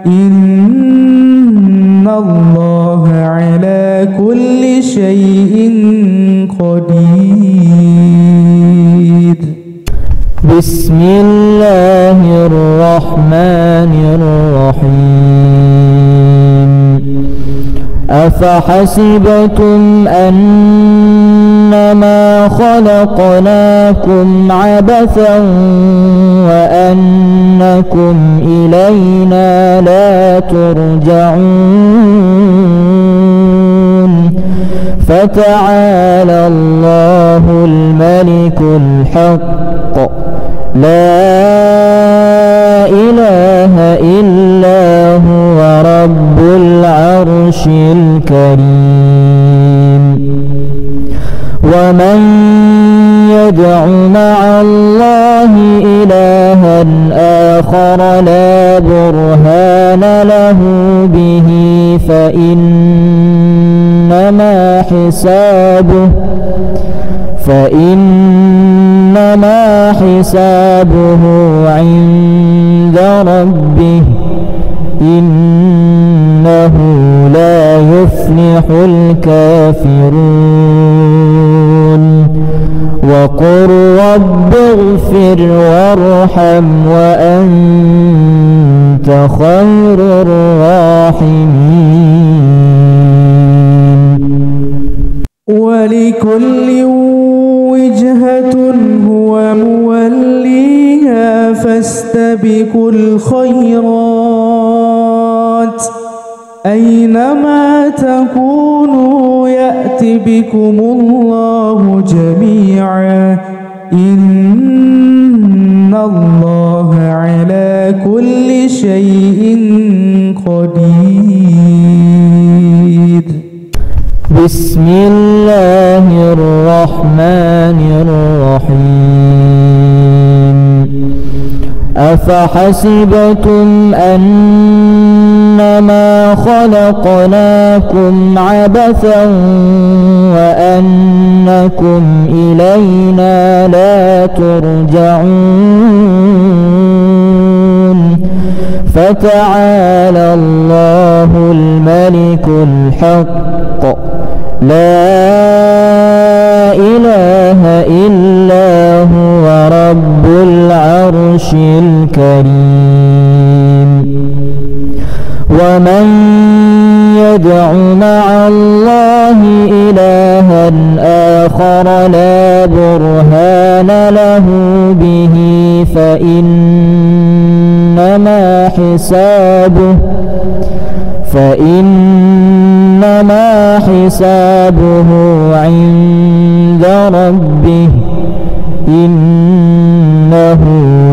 إن الله على كل شيء قدير بسم الله الرحمن الرحيم أفحسبتم أنما خلقناكم عبثا وأنكم إلينا لا ترجعون فتعالى الله الملك الحق لا إله إلا هو رب العرش الكريم ومن يدع مع الله إلها آخر لا برهان له به فإنما حسابه عند ربه إنه لا يفلح الكافرون وقل رب اغفر وارحم وأنت خير الراحمين ولكل وجهة هو موليها فاستبقوا الخيرات أينما تكونوا يأت بكم الله جميعا إن الله على كل شيء قدير بسم الله الرحمن الرحيم أفحسبتم أنما خلقناكم عبثا وأنكم إلينا لا ترجعون فتعالى الله الملك الحق لا إله إلا هو رب العرش الكريم ومن يدع مع الله إلها آخر لا برهان له به فإنما حسابه عند ربه إنه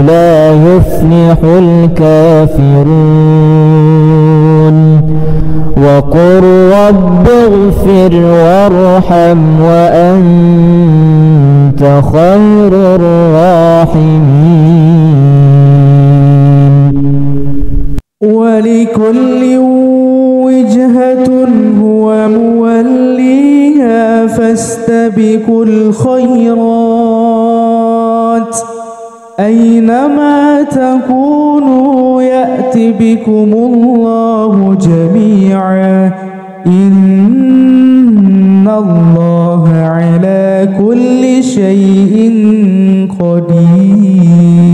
لا يفلح الكافرون وقل رب اغفر وارحم وأنت خير الراحمين. ولكل وجهة هو موليها فاستبقوا الخيرات أينما تكونوا يأت بكم الله جميعا إن الله على كل شيء قدير.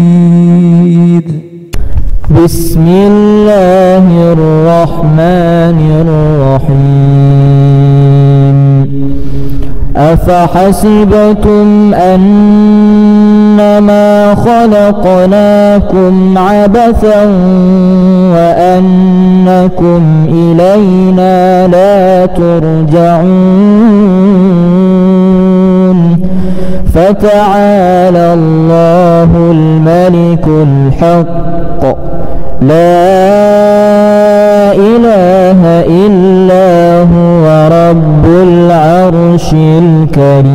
بسم الله الرحمن الرحيم. أفحسبتم أنما خلقناكم عبثا وأنكم إلينا لا ترجعون فتعالى الله الملك الحق لا إله إلا هو رب العرش الكريم.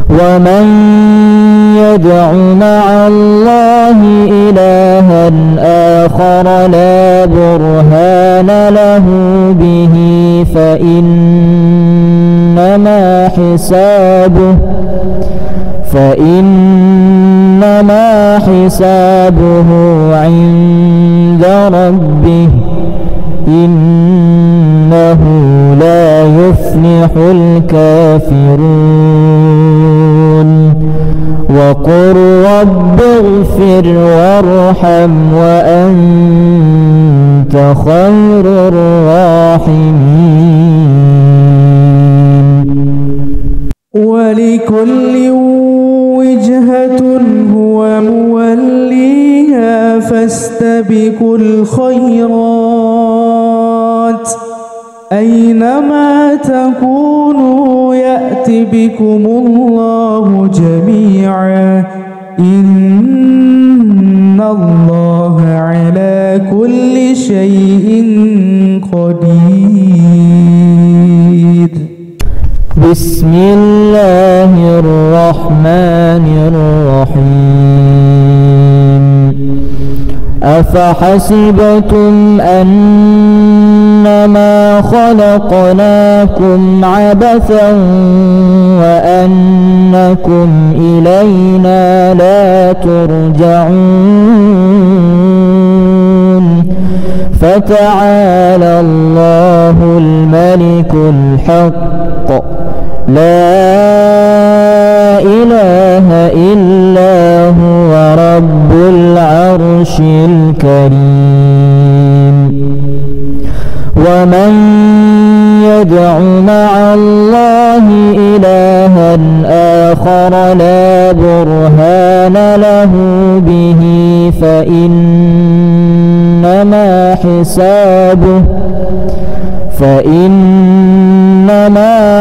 ومن يدع مع الله إلها آخر لا برهان له به فإنما حسابه عند ربه إنه لا يفلح الكافرون. وقل رب اغفر وارحم وأنت خير الراحمين. ولكل وجهة هو موليها فاستبقوا الخيرات أينما تكونوا يأت بكم الله جميعا إن الله على كل شيء قدير. بسم الله الرحمن الرحيم. أفحسبتم أنما خلقناكم عبثا وأنكم إلينا لا ترجعون فتعالى الله الملك الحق لا إله إلا هو رب العرش الكريم. ومن يدع مع الله إلها آخر لا برهان له به فإنما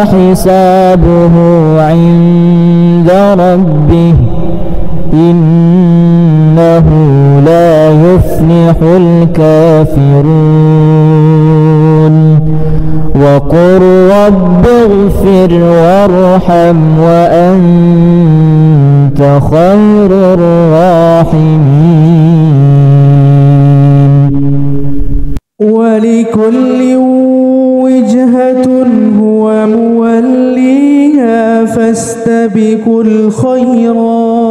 حسابه عند ربه إنه لا يفلح الكافرون. وقل رب اغفر وارحم وأنت خير الراحمين. ولكل وجهة هو موليها فاستبقوا الخيرات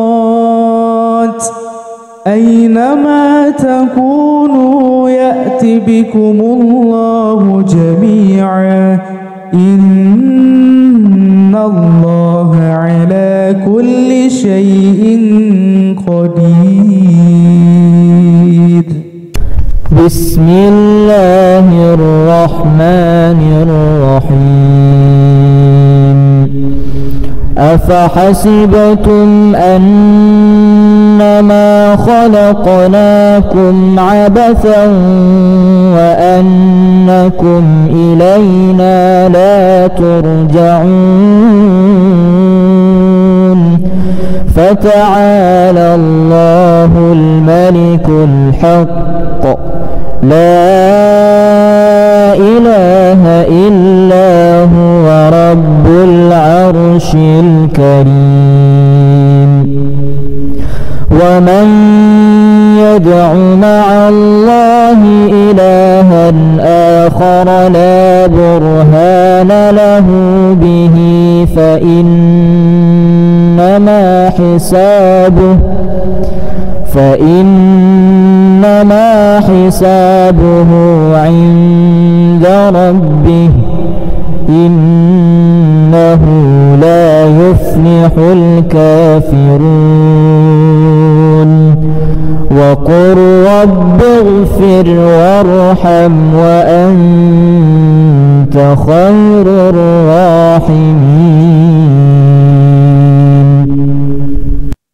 أينما تكونوا يأت بكم الله جميعا إن الله على كل شيء قدير. بسم الله الرحمن الرحيم. أفحسبتم أنما خلقناكم عبثا وأنكم إلينا لا ترجعون فتعالى الله الملك الحق لا ومن يدع مع الله إلها آخر لا برهان له به فإنما حسابه عند ربه إنه لا يفلح الكافرون وقل رب اغفر وارحم وأنت خير الراحمين.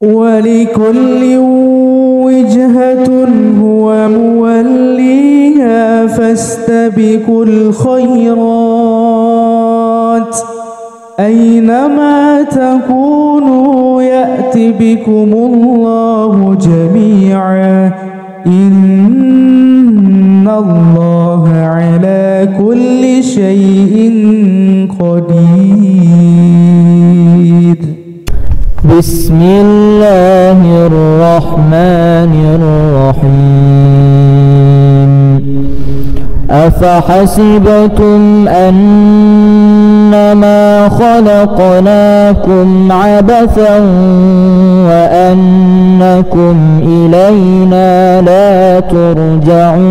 ولكل وجهة هو موليها فاستبقوا الخيرات أينما تكونوا يأت بكم الله جميعا إن الله على كل شيء قدير. بسم الله الرحمن الرحيم. أفحسبتم أنما خلقناكم عبثا وأنكم إلينا لا ترجعون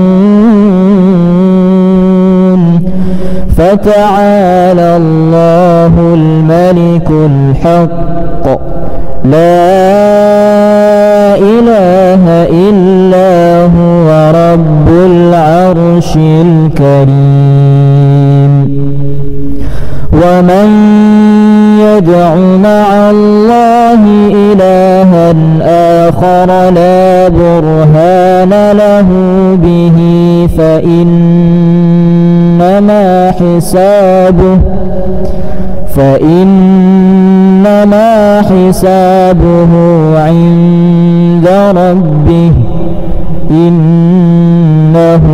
فتعالى الله الملك الحق لا إله إلا هو رب العرش الكريم. ومن يدع مع الله إلها آخر لا برهان له به فإنما حسابه عند ربه إنه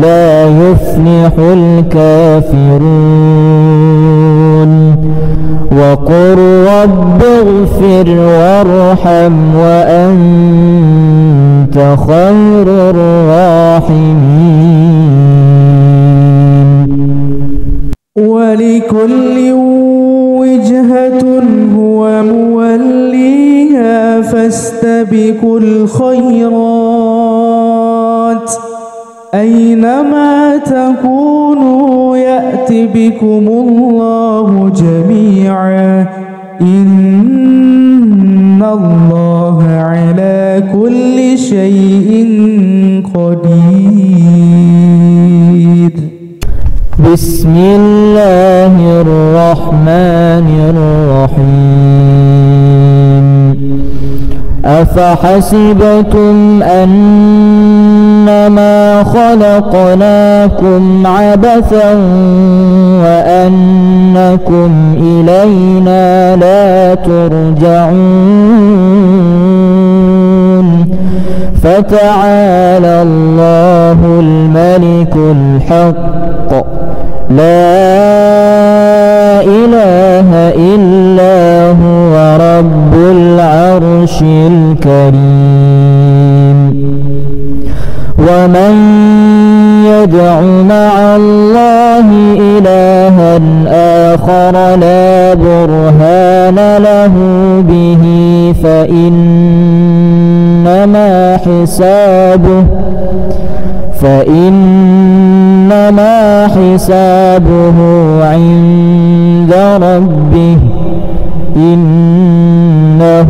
لا يفلح الكافرون وقل رب اغفر وارحم وأنت خير الراحمين. ولكل وجهة هو موليها فاستبقوا الخيرات أينما تكونوا يأت بكم الله جميعا إن الله على كل شيء قدير. بسم الله الرحمن الرحيم. أفحسبتم أنما خلقناكم عبثا وأنكم إلينا لا ترجعون فتعالى الله الملك الحق لا إله إلا هو رب العرش الكريم. ومن يدع مع الله إلها آخر لا برهان له به فإنما حسابه عند ربه إنه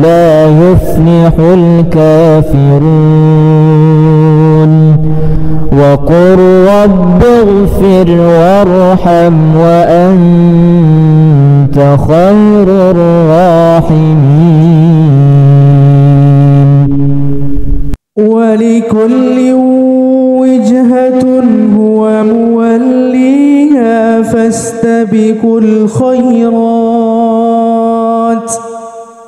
لا يفلح الكافرون وقل رب اغفر وارحم وأنت خير الراحمين. ولكل وجهة هو موليها فاستبقوا الخيرات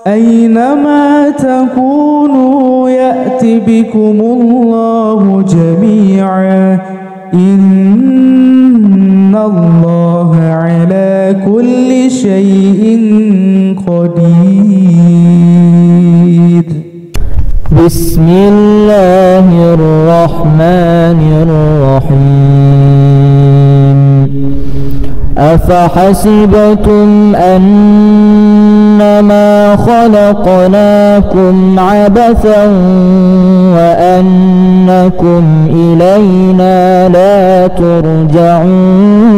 أينما تكونوا يأت بكم الله جميعا إن الله على كل شيء قدير. بسم الله الرحمن الرحيم أفحسبتم أنما خلقناكم عبثا وأنكم إلينا لا ترجعون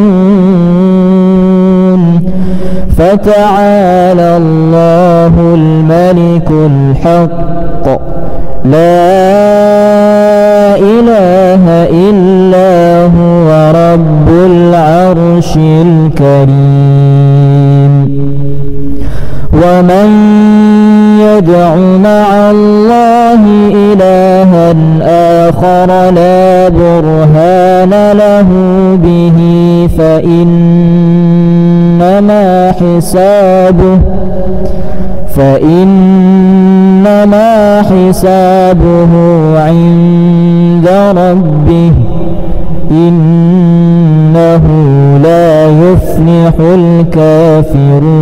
فتعالى الله الملك الحق لا إله إلا هو رب العرش الكريم ومن يدع مع الله إلها آخر لا برهان له به فإنما حسابه عند ربه إنه لا يفلح الكافرون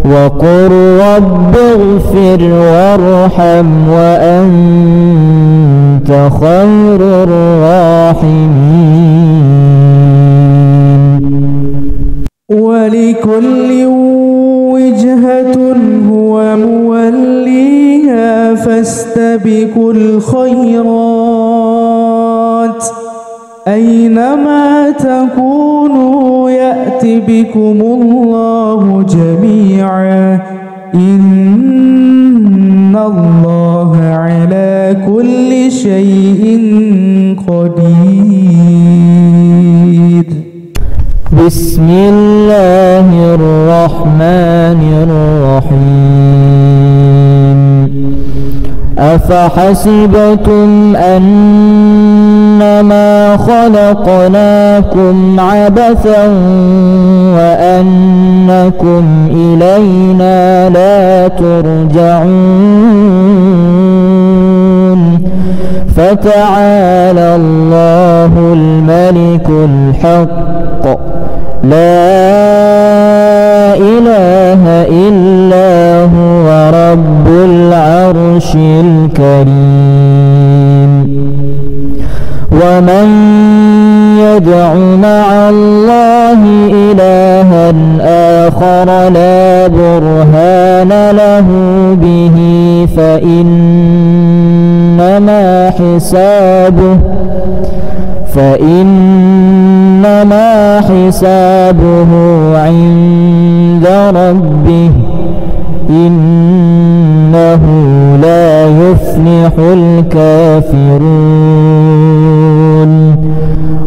وقل رب اغفر وارحم وأنت خير الراحمين ولكل وجهة هو موليها فاستبقوا الخيرات أينما تكونوا يأت بكم الله جميعا إن الله على كل شيء قدير بسم الله الرحمن الرحيم أفحسبتم أنما خلقناكم عبثا وأنكم إلينا لا ترجعون فتعالى الله الملك الحق لا إله إلا هو رب العرش الكريم ومن يدع مع الله إلها آخر لا برهان له به فإنما حسابه عند ربه إنه لا يفلح الكافرون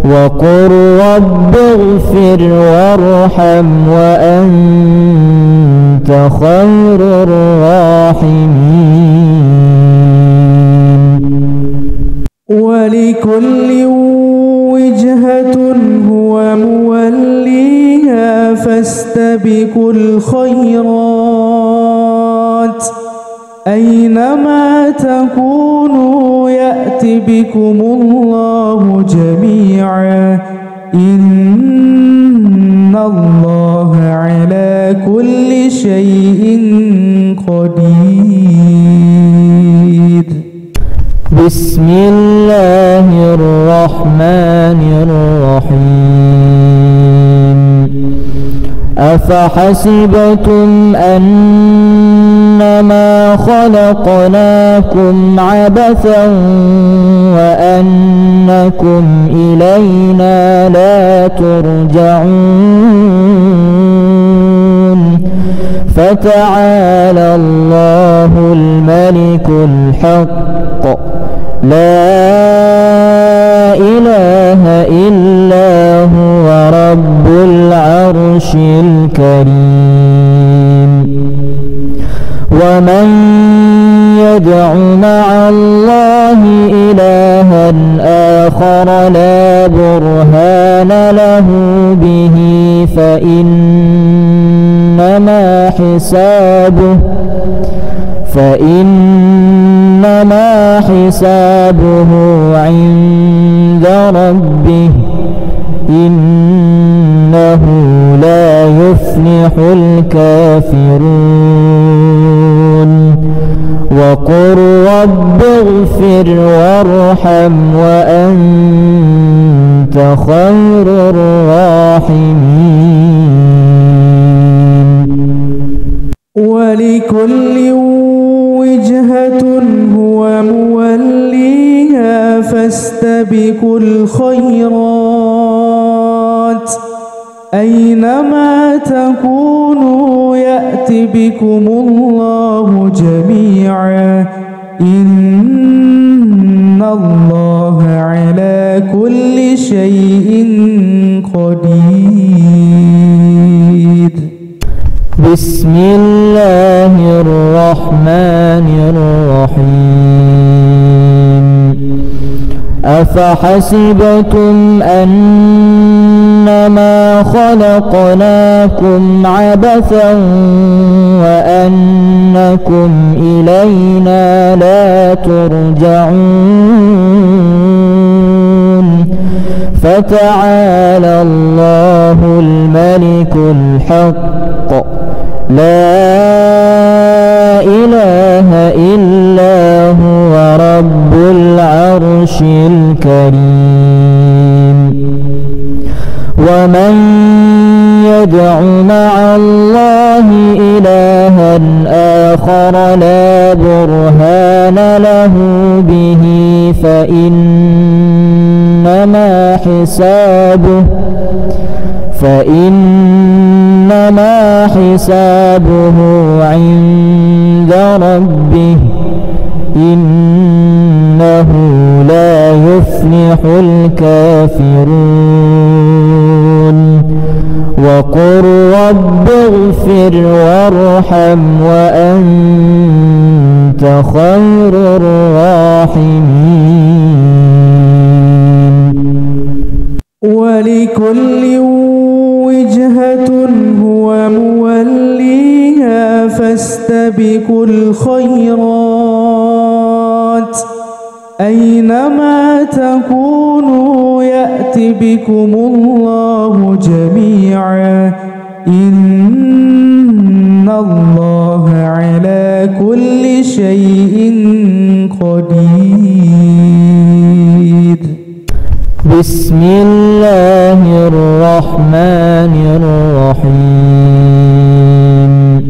وقل رب اغفر وارحم وأنت خير الراحمين ولكل وجهة هو موليها فاستبقوا الخيرات أينما تكونوا يأت بكم الله جميعا إن الله على كل شيء قدير بسم الله الرحمن الرحيم أفحسبتم أنما خلقناكم عبثا وأنكم إلينا لا ترجعون فتعالى الله الملك الحق لا إله إلا هو رب العرش الكريم ومن يدع مع الله إلها آخر لا برهان له به فإنما حسابه عند ربه إنه لا يفلح الكافرون وقل رب اغفر وارحم وأنت خير الراحمين. ولكل وجهة هو موليها فاستبقوا الخيرات أينما تكونوا يأت بكم الله جميعا إن الله على كل شيء قدير. بسم الله الرحمن الرحيم. أفحسبتم أنما خلقناكم عبثا وأنكم إلينا لا ترجعون فتعالى الله الملك الحق لا إله إلا هو رب العرش الكريم. ومن يدع مع الله إلها آخر لا برهان له به فإنما حسابه عند ربه إنه لا يفلح الكافرون. وقل رب اغفر وارحم وأنت خير الراحمين. ولكل وجهة هو موليها فاستبقوا الخيرات أينما تكونوا يأت بكم الله جميعا إن الله على كل شيء قدير. بسم الله الرحمن الرحيم.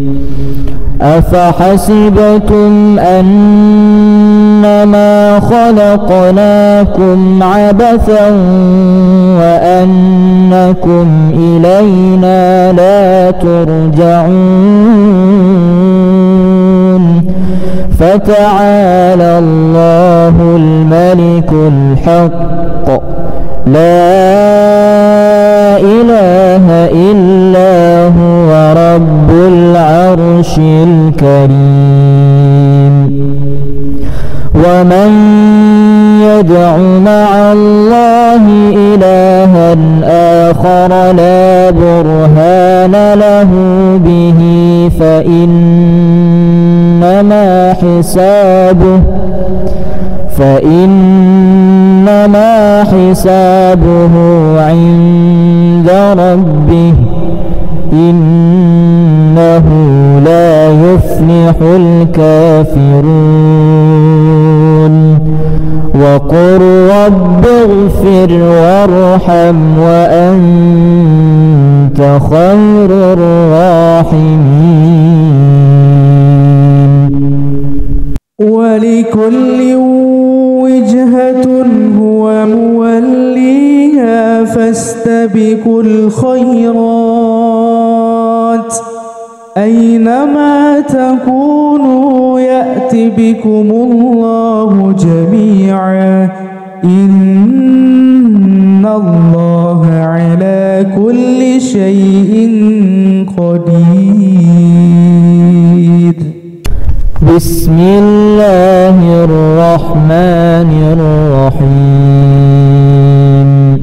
أفحسبتم أنما خلقناكم عبثا وأنكم إلينا لا ترجعون فتعالى الله الملك الحق لا إله إلا هو رب العرش الكريم. ومن يدع مع الله إلها آخر لا برهان له به فإنما حسابه عند ربه إنه لا يفلح الكافرون. وقل رب اغفر وارحم وأنت خير الراحمين. ولكل وجهة هو موليها فاستبقوا الخيرات أينما تكونوا يأت بكم الله جميعا إن الله على كل شيء قدير. بسم الله الرحمن الرحيم.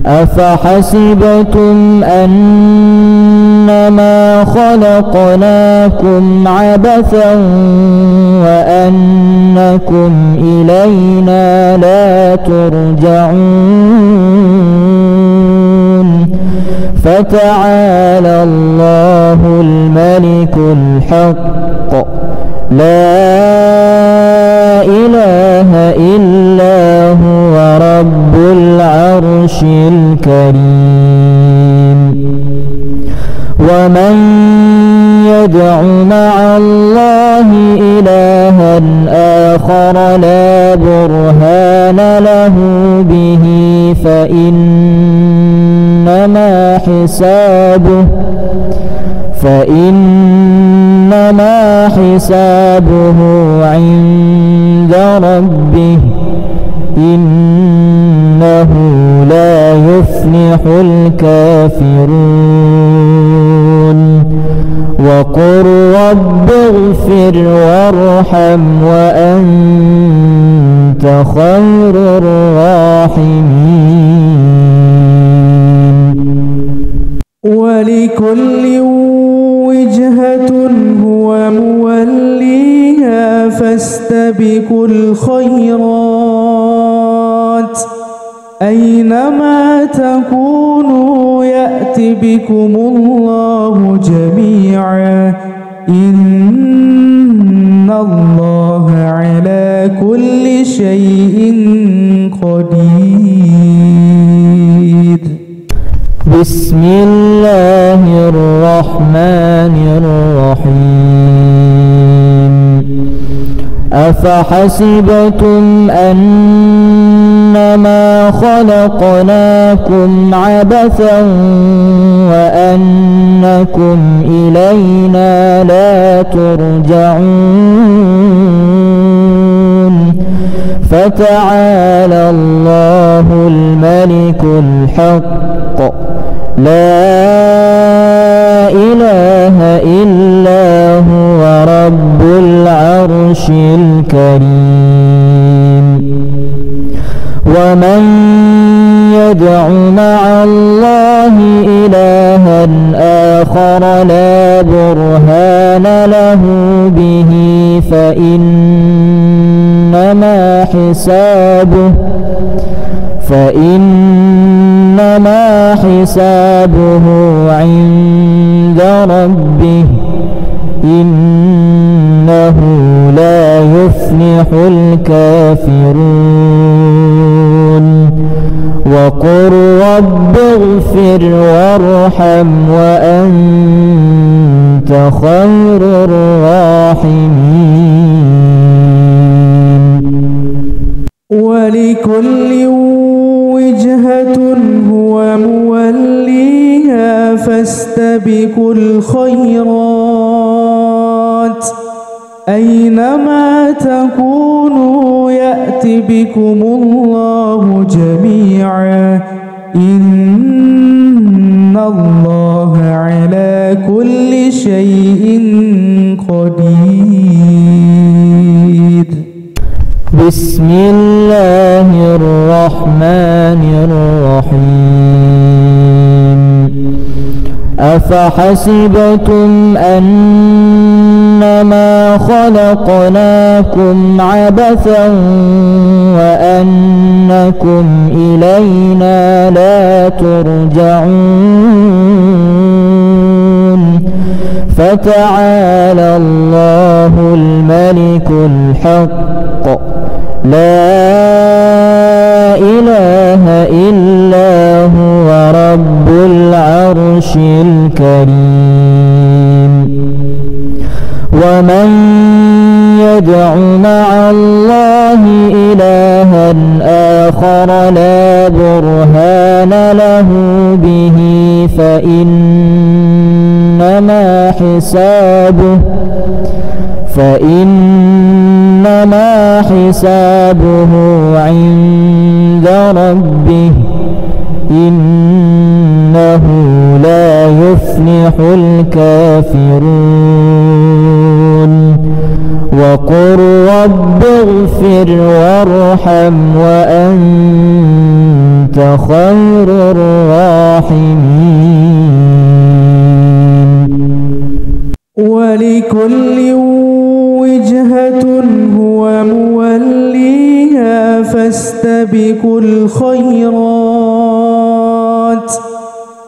أفحسبتم أنما خلقناكم عبثا وأنكم إلينا لا ترجعون فتعالى الله الملك الحق لا إله إلا هو رب العرش الكريم. ومن يدع مع الله إلها آخر لا برهان له به فإنما حسابه عند ربه إنه لا يفلح الكافرون. وقل رب اغفر وارحم وأنت خير الراحمين. ولكل وجهة هو موليها فاستبقوا الخيرات أينما تكونوا يأت بكم الله جميعا إن الله على كل شيء قدير. بسم الله الرحمن الرحيم. أفحسبتم أنما خلقناكم عبثا وأنكم إلينا لا ترجعون. فتعالى الله الملك الحق لا إله إلا هو رب العرش الكريم. ومن يدع مع الله إلها آخر لا برهان له به فإنما حسابه عند ربه إنه لا يفلح الكافرون. وقل رب اغفر وارحم وأنت خير الراحمين. ولكل وجهة هو موليها فاستبقوا الخيرات أينما تكونوا يأت بكم الله جميعا إن الله على كل شيء قدير. بسم الله الرحمن الرحيم. أفحسبتم أنما خلقناكم عبثا وأنكم إلينا لا ترجعون. فتعالى الله الملك الحق لا إله إلا هو رب العرش الكريم. ومن يدع مع الله إلها آخر لا برهان له به فإنما حسابه عند ربه إنه لا يفلح الكافرون. وقل رب اغفر وارحم وأنت خير الراحمين. ولكل وجهة هو موليها فاستبقوا الخيرات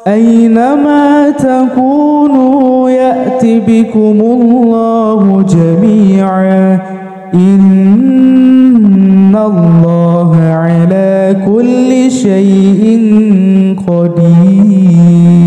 أينما تكونوا يأت بكم الله جميعا إن الله على كل شيء قدير.